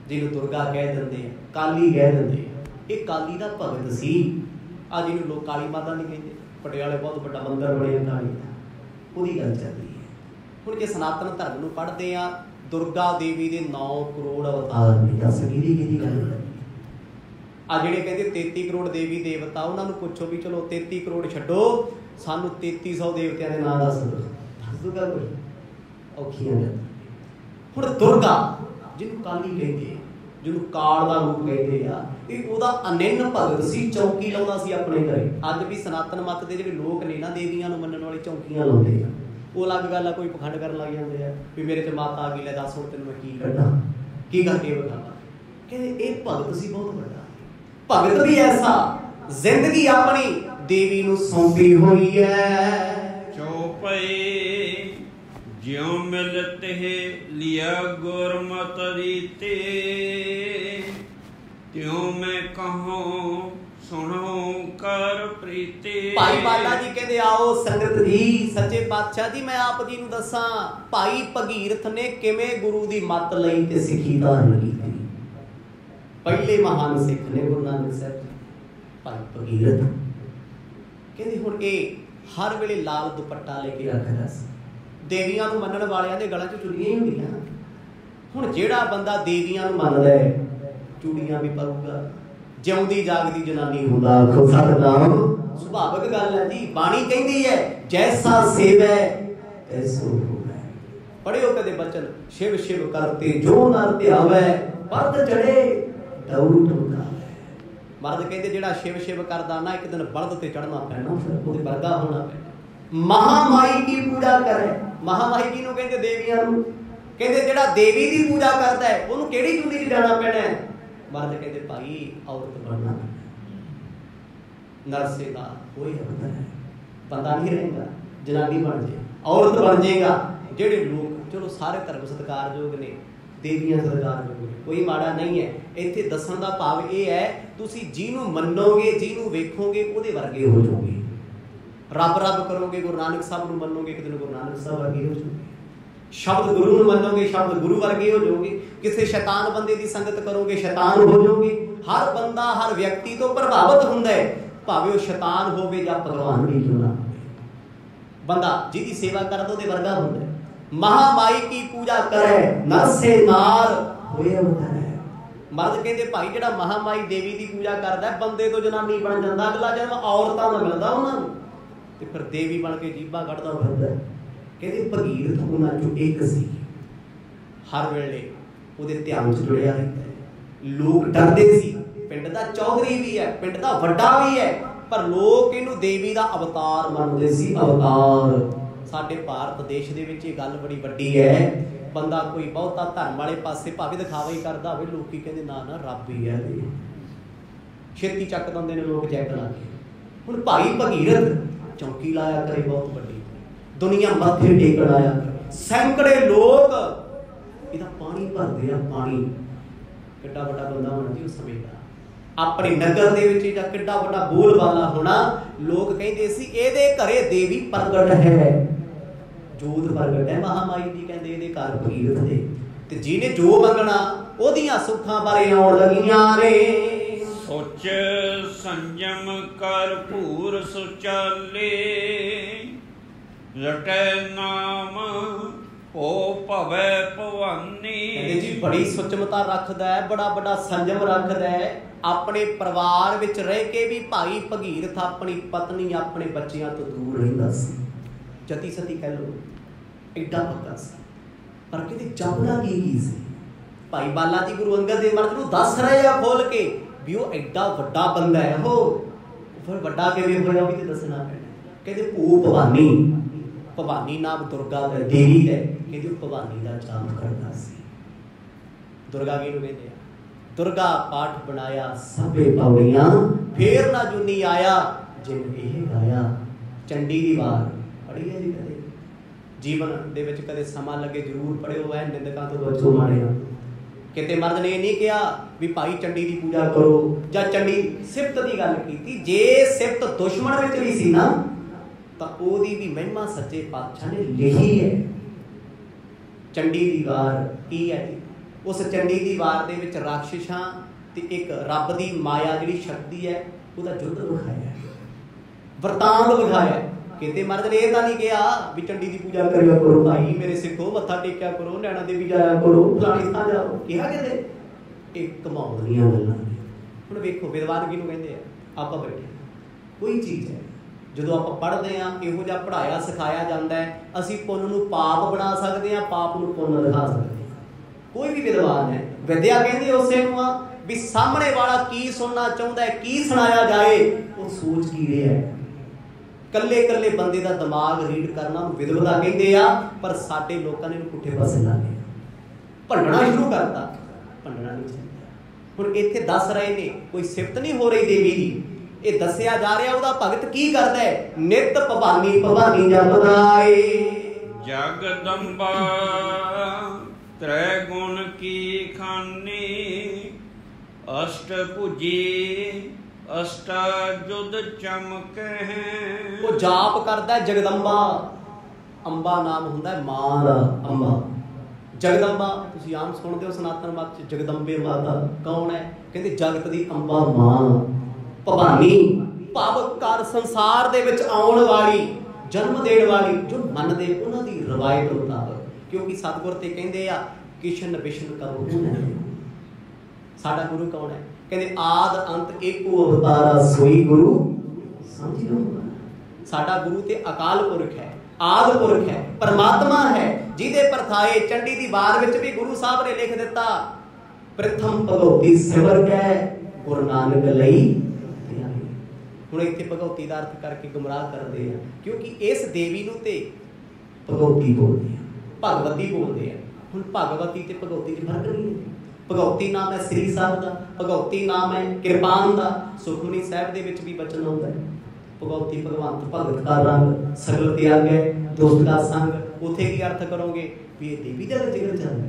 ਜਿਹਨੂੰ ਦੁਰਗਾ ਕਹਿ ਦਿੰਦੇ ਆ, ਕਾਲੀ ਕਹਿ ਦਿੰਦੇ ਆ। ਇਹ ਕਾਲੀ ਦਾ ਭਗਤ ਸੀ। ਅੱਜ ਇਹਨੂੰ ਲੋਕ ਕਾਲੀ ਮਾਤਾ ਨਹੀਂ ਕਹਿੰਦੇ, ਪਟਿਆਲੇ ਬਹੁਤ ਵੱਡਾ ਮੰਦਿਰ ਬਣਿਆ ਕਾਲੀ ਦਾ, ਉਹਦੀ ਗੱਲ ਚੱਲਦੀ ਹੈ। ਹੁਣ ਜੇ ਸਨਾਤਨ ਧਰਮ ਨੂੰ ਪੜ੍ਹਦੇ ਆ, ਦੁਰਗਾ ਦੇਵੀ ਦੇ 9 ਕਰੋੜ ਅਵਤਾਰ ਨੇ। ਦੱਸ ਕਿਹਦੀ ਗੱਲ ਹੈ? ਆ ਜਿਹੜੇ ਕਹਿੰਦੇ 33 ਕਰੋੜ ਦੇਵੀ ਦੇਵਤਾ, ਉਹਨਾਂ ਨੂੰ ਪੁੱਛੋ ਵੀ ਚਲੋ 33 ਕਰੋੜ ਛੱਡੋ, ਸਾਨੂੰ 3300 ਦੇਵਤਿਆਂ ਦੇ ਨਾਂ ਦੱਸ ਦਿਓ, ਦੱਸ ਦੂਗਾ ਕੋਈ? ਔਖੀਆਂ ਗੱਲ। ਹੁਣ ਦੁਰਗਾ ਜਿਹਨੂੰ ਕਾਲੀ ਕਹਿੰਦੇ ਆ, ਜਿਹਨੂੰ ਕਾਲ ਦਾ ਰੂਪ ਕਹਿੰਦੇ ਆ, ਇਹ ਉਹਦਾ ਅਨੰਨ ਭਗਤ ਸੀ, ਚੌਂਕੀ ਲਾਉਂਦਾ ਸੀ ਆਪਣੇ ਘਰੇ। ਅੱਜ ਵੀ ਸਨਾਤਨ ਮਤ ਦੇ ਜਿਹੜੇ ਲੋਕ ਨੇ ਨਾ, ਦੇਵੀਆਂ ਨੂੰ ਮੰਨਣ ਵਾਲੇ ਚੌਂਕੀਆਂ ਲਾਉਂਦੇ ਆ। ਉਹ ਅਲੱਗ ਗੱਲ ਆ, ਕੋਈ ਪਖੰਡ ਕਰਨ ਲੱਗ ਜਾਂਦੇ ਆ ਵੀ ਮੇਰੇ 'ਚ ਮਾਤਾ ਆ ਗਈ, ਲੈ ਦੱਸ ਹੁਣ ਤੈਨੂੰ ਮੈਂ ਕੀ ਕੱਢਾਂ, ਕੀ ਕਰਕੇ ਵਿਖਾਵਾਂ। ਕਹਿੰਦੇ ਇਹ ਭਗਤ ਸੀ ਬਹੁਤ ਵੱਡਾ, ਭਗਤ ਵੀ ਐਸਾ, ਜ਼ਿੰਦਗੀ ਆਪਣੀ ਦੇਵੀ ਨੂੰ ਸੌਂਪੀ ਹੋਈ ਹੈ। ਚੌਪਈ ਜਿਉ ਮਿਲਤੇ ਲਿਆ ਗੁਰਮਤਿ ਰੀਤੇ, ਤਿਉ ਮੈਂ ਕਹੂੰ ਸੁਣੋ ਕਰ ਪ੍ਰੀਤੇ। ਭਾਈ ਬਾਲਾ ਜੀ ਕਹਿੰਦੇ ਆਓ ਸੰਗਤ ਜੀ, ਸੱਚੇ ਪਾਤਸ਼ਾਹ ਜੀ ਮੈਂ ਆਪ ਜੀ ਨੂੰ ਦੱਸਾਂ ਭਾਈ ਭਗੀਰਥ ਨੇ ਕਿਵੇਂ ਗੁਰੂ ਦੀ ਮੱਤ ਲਈ ਤੇ ਸਿੱਖੀ ਧਾਰਨ ਕੀਤੀ। ਪਹਿਲੇ ਮਹਾਨ ਸਿੱਖ ਨੇ ਗੁਰੂ ਨਾਨਕ ਸਾਹਿਬ ਜੀ, ਭਾਈ ਭਗੀਰਥ। ਕਹਿੰਦੇ ਹੁਣ ਇਹ ਹਰ ਵੇਲੇ ਲਾਲ ਦੁਪੱਟਾ ਲੈ ਕੇ ਰੱਖਦਾ ਸੀ। ਦੇਵੀਆਂ ਨੂੰ ਮੰਨਣ ਵਾਲਿਆਂ ਦੇ ਗਲਾਂ 'ਚ ਚੂੜੀਆਂ ਹੀ ਹੁੰਦੀਆਂ। ਹੁਣ ਜਿਹੜਾ ਬੰਦਾ ਦੇਵੀਆਂ ਨੂੰ ਮੰਨਦਾ ਹੈ, ਚੂੜੀਆਂ ਵੀ ਪਾਊਗਾ। ਜਿਉਂਦੀ ਜਾਗਦੀ ਜਨਾਨੀ ਹੁੰਦਾ, ਆਖੋ ਸਤਿਨਾਮ। ਸੁਭਾਵਿਕ ਗੱਲ ਹੈ ਜੀ, ਬਾਣੀ ਕਹਿੰਦੀ ਹੈ ਜੈਸਾ ਸੇਵੈ ਤੈਸੋ ਹੋਵੈ। ਪੜ੍ਹਿਓ ਕਦੇ ਬਚਨ, ਸ਼ਿਵ ਸ਼ਿਵ ਕਰਤੇ ਜੋ ਨਰ ਧਿਆਵੈ, ਪਰਦ ਚੜੇ ਦੌੜ ਟੁਕਾਵੈ। ਮਰਦ ਕਹਿੰਦੇ ਜਿਹੜਾ ਸ਼ਿਵ ਸ਼ਿਵ ਕਰਦਾ ਨਾ, ਇੱਕ ਦਿਨ ਬਲਦ ਤੇ ਚੜ੍ਹਨਾ ਪੈਣਾ, ਫਿਰ ਉਹਦੇ ਵਰਗਾ ਹੋਣਾ ਪੈਣਾ। ਮਹਾਮਾਈ ਕੀ ਪੂਜਾ ਕਰੇ, ਮਹਾਮਾਈ ਕਿਹਨੂੰ ਕਹਿੰਦੇ? ਦੇਵੀਆਂ ਨੂੰ। ਕਹਿੰਦੇ ਜਿਹੜਾ ਦੇਵੀ ਦੀ ਪੂਜਾ ਕਰਦਾ ਹੈ ਉਹਨੂੰ ਕਿਹੜੀ ਚੁੰਨੀ 'ਚ ਜਾਣਾ ਪੈਣਾ ਹੈ? ਮਰਦ ਕਹਿੰਦੇ ਭਾਈ ਔਰਤ ਬਣਨਾ, ਨਰਸੇ ਦਾ ਕੋਈ ਹੁੰਦਾ ਹੈ, ਬੰਦਾ ਨਹੀਂ ਰਹੇਗਾ, ਜਨਾਨੀ ਬਣ ਜੇ, ਔਰਤ ਬਣ ਜਾਏਗਾ। ਜਿਹੜੇ ਲੋਕ, ਚਲੋ ਸਾਰੇ ਧਰਮ ਸਤਿਕਾਰਯੋਗ ਨੇ, ਦੇਵੀਆਂ ਸਤਿਕਾਰਯੋਗ ਨੇ, ਕੋਈ ਮਾੜਾ ਨਹੀਂ ਹੈ। ਇੱਥੇ ਦੱਸਣ ਦਾ ਭਾਵ ਇਹ ਹੈ, ਤੁਸੀਂ ਜਿਹਨੂੰ ਮੰਨੋਗੇ, ਜਿਹਨੂੰ ਵੇਖੋਗੇ, ਉਹਦੇ ਵਰਗੇ ਹੋ ਜਾਓਗੇ। ਰੱਬ ਰੱਬ ਕਰੋਗੇ, ਗੁਰੂ ਨਾਨਕ ਸਾਹਿਬ ਨੂੰ ਮੰਨੋਗੇ, ਇੱਕ ਦਿਨ ਗੁਰੂ ਨਾਨਕ ਸਾਹਿਬ ਵਰਗੇ ਹੋ ਜਾਓਗੇ। ਸ਼ਬਦ ਗੁਰੂ ਨੂੰ ਮੰਨੋਗੇ, ਸ਼ਬਦ ਗੁਰੂ ਵਰਗੇ ਹੋ ਜਾਓਗੇ। ਕਿਸੇ ਸ਼ੈਤਾਨ ਬੰਦੇ ਦੀ ਸੰਗਤ ਕਰੋਗੇ, ਸ਼ੈਤਾਨ ਹੋ ਜਾਓਗੇ। ਹਰ ਬੰਦਾ ਹਰ ਵਿਅਕਤੀ ਤੋਂ ਪ੍ਰਭਾਵਿਤ ਹੁੰਦਾ ਹੈ, ਭਾਵੇਂ ਉਹ ਸ਼ੈਤਾਨ ਹੋਵੇ ਜਾਂ ਭਗਵਾਨ ਵੀ ਕਿਉਂ ਨਾ ਹੋਵੇ। ਬੰਦਾ ਜਿਹਦੀ ਸੇਵਾ ਕਰਦਾ ਉਹਦੇ ਵਰਗਾ ਹੁੰਦਾ ਹੈ। ਮਹਾਮਾਈ ਕੀ ਪੂਜਾ ਕਰੇ, ਨਰਸੇ ਨਾਰ ਹੋਏ ਹੁੰਦਾ ਹੈ। मर्द कहते भाई जिहड़ा महामाई देवी की पूजा करता है बंदे तो जनानी बन जाता, अगला जन्म औरतां दा मिलदा उन्हां ते फिर देवी बन के जीभा कढ़दा फिरदा। कहते भगीरथ उन्हां चों एक सी, हर वेले ਉਹਦੇ ਧਿਆਨ 'ਚ ਜੁੜਿਆ ਰਹਿੰਦਾ ਹੈ। ਲੋਕ ਡਰਦੇ ਸੀ, ਪਿੰਡ ਦਾ ਚੌਧਰੀ ਵੀ ਹੈ, ਪਿੰਡ ਦਾ ਵੱਡਾ ਵੀ ਹੈ, ਪਰ ਲੋਕ ਇਹਨੂੰ ਦੇਵੀ ਦਾ ਅਵਤਾਰ ਮੰਨਦੇ ਸੀ। ਅਵਤਾਰ ਸਾਡੇ ਭਾਰਤ ਦੇਸ਼ ਦੇ ਵਿੱਚ ਇਹ ਗੱਲ ਬੜੀ ਵੱਡੀ ਹੈ। ਬੰਦਾ ਕੋਈ ਬਹੁਤਾ ਧਰਮ ਵਾਲੇ ਪਾਸੇ ਭਾਵੇਂ ਦਿਖਾਵਾ ਹੀ ਕਰਦਾ ਹੋਵੇ, ਲੋਕੀ ਕਹਿੰਦੇ ਨਾ ਨਾ ਰੱਬ ਹੀ ਹੈ, ਛੇਤੀ ਚੱਕ ਦਿੰਦੇ ਨੇ ਲੋਕ ਚੈੱਕ ਲਾ ਕੇ। ਹੁਣ ਭਾਈ ਭਗੀਰਥ ਚੌਂਕੀ ਲਾਇਆ ਕਰੇ ਬਹੁਤ ਵੱਡੀ, ਦੁਨੀਆ ਮੱਥੇ ਟੇਕਣ ਆਇਆ ਕਰੇ, ਸੈਂਕੜੇ ਲੋਕ ਇਹਦਾ ਪਾਣੀ ਭਰਦੇ ਆ। ਪਾਣੀ ਕਿੱਡਾ ਵੱਡਾ ਬੰਦਾ ਹੋਣਾ ਜੀ ਉਸ ਸਮੇਂ ਦਾ, ਆਪਣੇ ਨਗਰ ਦੇ ਵਿੱਚ ਇਹਦਾ ਕਿੱਡਾ ਵੱਡਾ ਬੋਲਬਾਲਾ ਹੋਣਾ। ਲੋਕ ਕਹਿੰਦੇ ਸੀ ਇਹਦੇ ਘਰੇ ਦੇਵੀ ਪ੍ਰਗਟ ਹੈ, ਜੋਤ ਪ੍ਰਗਟ ਹੈ ਮਹਾਮਾਈ ਦੀ, ਕਹਿੰਦੇ ਇਹਦੇ ਘਰ ਭਗੀਰਥ ਦੇ, ਤੇ ਜਿਹਨੇ ਜੋ ਮੰਗਣਾ ਉਹਦੀਆਂ ਸੁੱਖਾਂ ਬਾਰੇ ਆਉਣ ਲੱਗੀਆਂ ਨੇ। ਸੋਚ ਸੰਜਮ ਕਰ ਭੂਰ ਸੁਚਾਲੇ, ਰਟੈ ਨਾਮ ओ भवै भवानी। कहते जी बड़ी सुचमता रखदा है, बड़ा बड़ा संयम रखदा है। अपने परिवार विच रह के भी भाई भगीरथ अपनी पत्नी अपने बच्चियां तो दूर रहिंदा सी, जती सती कह लो, एडा पक्का सी। पर कहते जपदा की सी, भाई बाला जी गुरु अंगद देव महाराज नूं दस रहे आ खोल के भी वो एडा वड्डा बंदा है। हो फिर वड्डा किवें होया भी ते दसना पैना। कहते भू भवानी, भवानी नाम दुर्गा का देवी है, कहते भवानी का जाप करता सी। दुर्गा किहनूं कहंदे आ? दुर्गा पाठ बनाया सबे पौड़ियां, फेर ना जुनी आया जिन एह गाया। चंडी दी वार पढ़ी है जी कदे? जीवन दे विच कदे समा लगे जरूर पढ़िओ है, निंदकां तो बचो माड़ियां। किते मर्द ने नहीं कहा भी भाई चंडी की पूजा करो जां चंडी सिफत की गल कीती। जे सिफत दुश्मन विच भी सी ना तो ओदी भी महिमा सच्चे पातशाह ने लिखी है। चंडी दी वार की है जी? उस चंडी दी वार दे विच राक्षसां ते एक रब दी माया जिहड़ी शक्ति है ਉਹਦਾ युद्ध विखाया, वरतांत विखाया। किते मर्द ने यह नहीं कहा भी चंडी की पूजा करिया करो भाई मेरे सिखो, मत्था टेकिया करो, नैना देवी जाया करो, फलानी थां जाओ। कहा किते एक घमाउण दीयां गल्लां ने। हुण वेखो विद्वान किहनूं कहंदे आ? आपां बैठे कोई चीज़ है ਜਦੋਂ ਆਪਾਂ ਪੜ੍ਹਦੇ ਹਾਂ ਇਹੋ ਜਿਹਾ ਪੜ੍ਹਾਇਆ ਸਿਖਾਇਆ ਜਾਂਦਾ ਹੈ, ਅਸੀਂ ਪੁੰਨ ਨੂੰ ਪਾਪ ਬਣਾ ਸਕਦੇ ਹਾਂ, ਪਾਪ ਨੂੰ ਪੁੰਨ ਦਿਖਾ ਸਕਦੇ ਹਾਂ। ਕੋਈ ਵੀ ਵਿਦਵਾਨ ਹੈ, ਵਿਦਿਆ ਕਹਿੰਦੇ ਉਸੇ ਨੂੰ ਆ ਵੀ ਸਾਹਮਣੇ ਵਾਲਾ ਕੀ ਸੁਣਨਾ ਚਾਹੁੰਦਾ ਹੈ, ਕੀ ਸੁਣਾਇਆ ਜਾਏ, ਉਹ ਸੋਚ ਕੀ ਰਿਹਾ ਹੈ। ਕੱਲੇ ਕੱਲੇ ਬੰਦੇ ਦਾ ਦਿਮਾਗ ਰੀਡ ਕਰਨਾ ਨੂੰ ਵਿਦਵਤਾ ਕਹਿੰਦੇ ਆ, ਪਰ ਸਾਡੇ ਲੋਕਾਂ ਨੇ ਇਹਨੂੰ ਪੁੱਠੇ ਪਾਸੇ ਲਾ ਲਿਆ, ਭੰਡਣਾ ਸ਼ੁਰੂ ਕਰਤਾ। ਭੰਡਣਾ ਨਹੀਂ ਚਾਹੀਦਾ। ਹੁਣ ਇੱਥੇ ਦੱਸ ਰਹੇ ਨੇ ਕੋਈ ਸਿਫਤ ਨਹੀਂ ਹੋ ਰਹੀ ਦੇਵੀ ਦੀ, ਇਹ ਦੱਸਿਆ ਜਾ ਰਿਹਾ ਉਹਦਾ ਭਗਤ ਕੀ ਕਰਦਾ ਹੈ। ਨਿਤ ਭਵਾਨੀ ਭਵਾਨੀ ਜਪਦਾ ਏ। ਜਗਦੰਬਾ ਤ੍ਰੈ ਗੁਣ ਕੀ ਖਾਨੀ, ਅਸ਼ਟ ਭੁਜੀ ਅਸ਼ਟਾ ਜੁਦ ਚਮਕਹਿ। ਉਹ ਜਾਪ ਕਰਦਾ ਜਗਦੰਬਾ। ਅੰਬਾ ਨਾਮ ਹੁੰਦਾ ਮਾਂ ਦਾ, ਅੰਬਾ ਜਗਦੰਬਾ। ਤੁਸੀਂ ਆਮ ਸੁਣਦੇ ਹੋ ਸਨਾਤਨ ਮਤ ਚ ਜਗਦੰਬੇ ਮਾਤਾ ਕੌਣ ਹੈ? ਕਹਿੰਦੇ ਜਗਤ ਦੀ ਅੰਬਾ ਮਾਂ। ਭਵਾਨੀ ਭਾਵ ਘਰ ਸੰਸਾਰ ਦੇ ਵਿੱਚ ਆਉਣ ਵਾਲੀ, ਜਨਮ ਦੇਣ ਵਾਲੀ, ਜੋ ਮੰਨਦੇ ਉਹਨਾਂ ਦੀ ਰਵਾਇਤ ਮੁਤਾਬਕ। ਕਿਉਂਕਿ ਸਤਿਗੁਰ ਤੇ ਕਹਿੰਦੇ ਆ ਕਿਸ਼ਨ ਵਿਸ਼ਨ ਕਬਹੂ ਨਹੀਂ। ਸਾਡਾ ਗੁਰੂ ਕੌਣ ਹੈ? ਕਹਿੰਦੇ ਆਦ ਅੰਤ ਏਕੋ ਅਵਤਾਰਾ ਸੋਈ ਗੁਰੂ ਸਮਝੀ ਲਓ। ਸਾਡਾ ਗੁਰੂ ਤੇ ਅਕਾਲ ਪੁਰਖ ਹੈ, ਆਦ ਪੁਰਖ ਹੈ, ਪਰਮਾਤਮਾ ਹੈ, ਜਿਹਦੇ ਪਰਥਾਏ ਚੰਡੀ ਦੀ ਵਾਰ ਵਿੱਚ ਵੀ ਗੁਰੂ ਸਾਹਿਬ ਨੇ ਲਿਖ ਦਿੱਤਾ ਪ੍ਰਥਮ ਭਗਉਤੀ ਸਿਮਰ ਕੈ ਗੁਰੂ ਨਾਨਕ ਲਈ। ਹੁਣ ਇੱਥੇ ਭਗਉਤੀ ਦਾ ਅਰਥ ਕਰਕੇ ਗੁੰਮਰਾਹ ਕਰਦੇ ਆ, ਕਿਉਂਕਿ ਇਸ ਦੇਵੀ ਨੂੰ ਤੇ ਭਗਉਤੀ ਬੋਲਦੇ ਆ, ਭਗਵਤੀ ਬੋਲਦੇ ਆ। ਹੁਣ ਭਗਵਤੀ ਤੇ ਭਗਉਤੀ 'ਚ ਫਰਕ ਨਹੀਂ ਹੈ। ਭਗਉਤੀ ਨਾਮ ਹੈ ਸ੍ਰੀ ਸਾਹਿਬ ਦਾ, ਭਗਉਤੀ ਨਾਮ ਹੈ ਕਿਰਪਾਨ ਦਾ। ਸੁਖਮਨੀ ਸਾਹਿਬ ਦੇ ਵਿੱਚ ਵੀ ਬਚਨ ਆਉਂਦਾ ਹੈ ਭਗਉਤੀ ਭਗਵੰਤ ਭਗਤ ਦਾ ਰੰਗ, ਸਗਲ ਤਿਆਗੈ ਦੁਸ਼ਟ ਦਾ ਸੰਗ। ਉੱਥੇ ਕੀ ਅਰਥ ਕਰੋਗੇ ਵੀ ਇਹ ਦੇਵੀ ਦਾ ਜ਼ਿਕਰ ਚੱਲਦਾ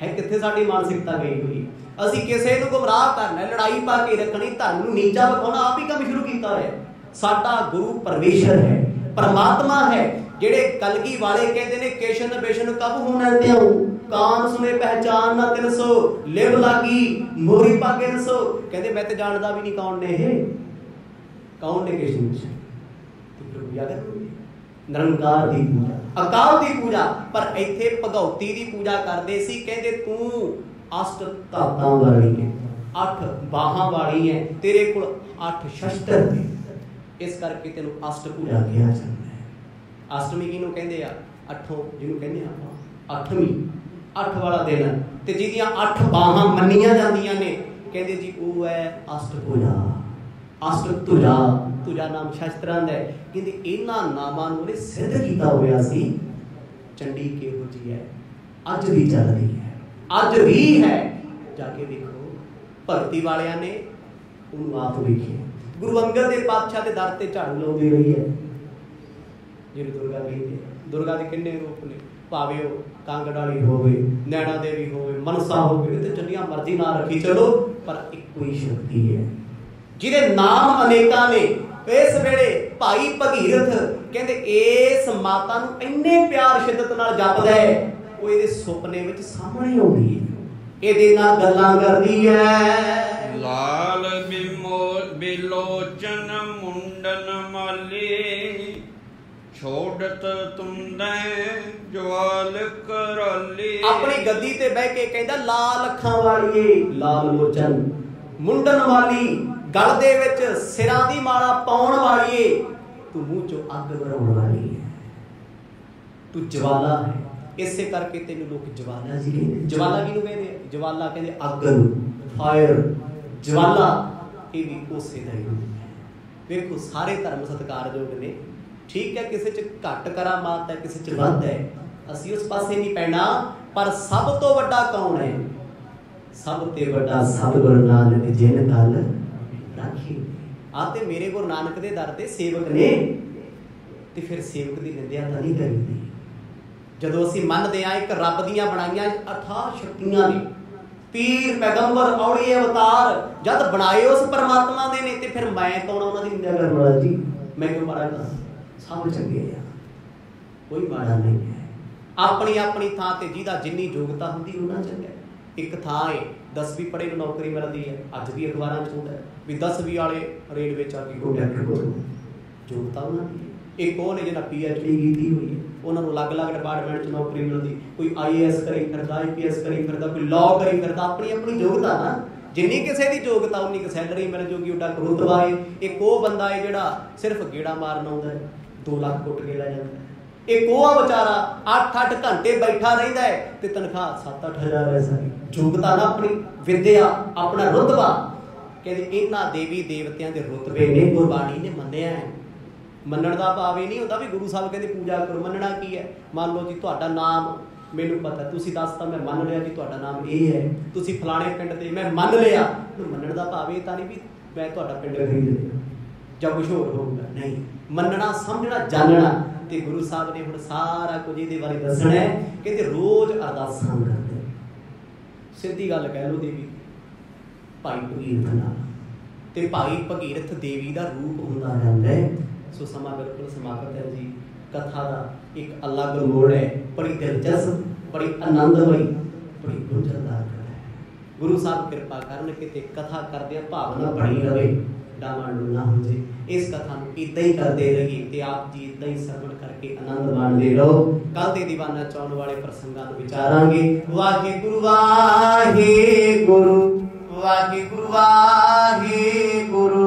ਹੈ। ਕਿੱਥੇ ਸਾਡੀ ਮਾਨਸਿਕਤਾ ਗਈ ਹੋਈ? ਅਸੀਂ ਕਿਸੇ ਨੂੰ ਗੁੰਮਰਾਹ ਕਰਨਾ, ਲੜਾਈ ਪਾ ਕੇ ਰੱਖਣੀ, ਧਰਮ ਨੂੰ ਨੀਚਾ ਵਿਖਾਉਣਾ, ਆਪ ਹੀ ਕੰਮ ਸ਼ੁਰੂ ਕੀਤਾ ਹੋਇਆ। ਸਾਡਾ ਗੁਰੂ ਪਰਮੇਸ਼ਰ ਹੈ, ਪਰਮਾਤਮਾ ਹੈ, ਜਿਹੜੇ ਕਲਗੀ ਵਾਲੇ ਕਹਿੰਦੇ ਨੇ ਕੇਸ਼ਨ ਬੇਸ਼ਨ ਕਬ ਹੋਣਾ ਤਿਉ, ਕਾਨ ਸੁਨੇ ਪਹਿਚਾਨ ਨਾ ਤਿਨ ਸੋ, ਲਿਵ ਲਾਗੀ ਮੋਰੀ ਪਾਗੇ ਨਸੋ। ਕਹਿੰਦੇ ਮੈਂ ਤੇ ਜਾਣਦਾ ਵੀ ਨਹੀਂ ਕੌਣ ਨੇ ਇਹ, ਕੌਣ ਨੇ ਕੇਸ਼ਨ ਬੇਸ਼ਨ। ਨਿਰੰਕਾਰ ਦੀ ਪੂਜਾ, ਅਕਾਲ ਦੀ ਪੂਜਾ। ਪਰ ਇੱਥੇ ਭਗਉਤੀ ਦੀ ਪੂਜਾ ਕਰਦੇ ਸੀ। ਕਹਿੰਦੇ ਤੂੰ ਅਸ਼ਟ ਧਾਤਾਂ ਵਾਲੀ ਹੈ, 8 बाहां वाली है, तेरे कोल 8 शस्त्र ने, इस करके तेनों अष्टभुजा कहा जाता है। अष्टमी किहनूं कहंदे आ? अठों जिहनूं कहंदे आ अठवीं, 8 वाला दिन ते जिहदियां 8 बाहां मन्नियां जांदियां ने, कहंदे जी वो है अष्टभुजा, अष्टभुजा। तुझा नाम शस्त्रां दा है, कहंदे इन्हां नामां नूं उहने सिद्ध कीता होया सी। चंडी किहो जी है, अज भी चल रही है, अज भी है। जाके देखो भगती वालियां ने उन्होंने आप वेखे। गुरु अंगद देव पातशाह के दर से झाड़ू लाउंदी रही है, जिहनूं दुर्गा कहंदे। दुर्गा के किन्ने रूप ने, भावे वो कांगड़ वाली होवे, नैना देवी होवे, मनसा होवे, ते जिन्नियां मर्जी ना रखी चलो, पर इक्को ही शक्ति है जिहदे नाम अनेकां ने। इस वेले भाई भगीरथ कहंदे इस माता नूं इन्ने प्यार शिद्दत नाल जपदा है, वो इहदे सुपने विच सामने आउंदी है, इहदे नाल गल्लां करदी है। लाल बिलोचन मुंडन माली, छोड़त तुंदे ज्वाल कराली। अपनी गद्दी ते बह के कहंदा लाल अखां वालीए, लाल लोचन मुंडन वाली, गल दे विच सिरां दी माला पाउण वालीए, तू मूंह चों अग भराउण वाली है, तू ज्वाला है। इसे करके तेनू लोग ज्वाला जी कहते। ज्वाला किहनूं कहंदे? ज्वाला कहंदे अग नूं, फायर, ज्वाला। ये भी उसे दा ही रूप है। वेखो सारे धर्म सत्कारयोग ने, ठीक है, किसी च घट करामात है, किसी च वध है, असीं उस पासे नहीं पैना, पर सब तो वड्डा कौन है? सब ते वड्डा सतगुरु नानक जिन गल राखी। आते मेरे गुरु नानक दे दर ते सेवक ने, ते फिर सेवक दी निंदिया तां नहीं करीदी। जदों असीं मनदे आ एक रब दीआं बनाईआं अथाह शक्तियां ने, पीर पैगंबर औली अवतार जद बनाए उस परमात्मा दे ने, ते फिर मैं कौन उन्हां दी निंदा करन वाला जी? मैं क्यों माड़ा करा? सब चंगे आ, कोई माड़ा नहीं है। अपनी अपनी थां ते जिहदा जिन्नी योग्यता हुंदी उन्ना चंगा। एक थां है 10वीं पढ़े नूं नौकरी मिलदी है, अज भी अखबारां च हुंदा है भी 10वीं वाले रेलवे च आ के डॉक्टर कोल योग्यता उन्हां दी। एक वो ने जिन्हें PhD की हुई है, उन्होंने अलग अलग डिपार्टमेंट च नौकरी मिलती, कोई IAS करी फिरदा, IPS करी फिरदा, कोई लॉ करी फिरदा। अपनी अपनी योग्यता ना, जिन्नी किसी की योग्यता उन्नी की सैलरी मिल जूगी, उड्डा रुतबा है। एक वो बंदा है जिहड़ा सिर्फ गेड़ा मारन आउंदा है, 2 लाख कुट के लै जांदा है। एक वो बेचारा 8-8 घंटे बैठा रहिंदा है ते तनख्वाह 7-8 हज़ार है। सारी योग्यता ना, अपनी विद्या, अपना रुतबा। कहते इन्हां देवी देवतियां दे रुतबे ने गुरबाणी ने मन्निया है। मनण का भाव ये नहीं होता भी गुरु साहब कहते पूजा करो। मनना की है? मान लो जी तुहाडा नाम मैनू पता, तुसीं दसता मैं मन लिया जी तुहाडा नाम ये है, तुसीं फलाणे पिंड ते मैं मन लिया। मनण का भाव ये तां नहीं भी मैं तुहाडा पिंड खरीद लिया जां कुछ होर होऊगा, नहीं। मनना समझना जानना। ते गुरु साहब ने हुण सारा कुछ इहदे बारे दसना है। कहते रोज अरदासां करदे, सीधी गल कह लो देवी भाई भगीरथ नाल, ते भाई भगीरथ देवी का रूप हुंदा जांदा है। सो समा बिल्कुल समाप्त है जी। कथा का एक अलग मोड़ है, बड़ी दिलचस्प, बड़ी आनंदमयी, बड़ी गुंझलदार कथा है। गुरु साहब कृपा करन कि कथा करदे भावना बनी रहे, डामाडोल ना हो जाए। इस कथा को इदा ही करते रहिए ते आप जी इदा ही सरवण करके आनंद माणदे रहो। कल दे दीवाना चाहण वाले प्रसंगां नूं विचारांगे। वाहिगुरू वाहिगुरू वाहिगुरू वाहिगुरू।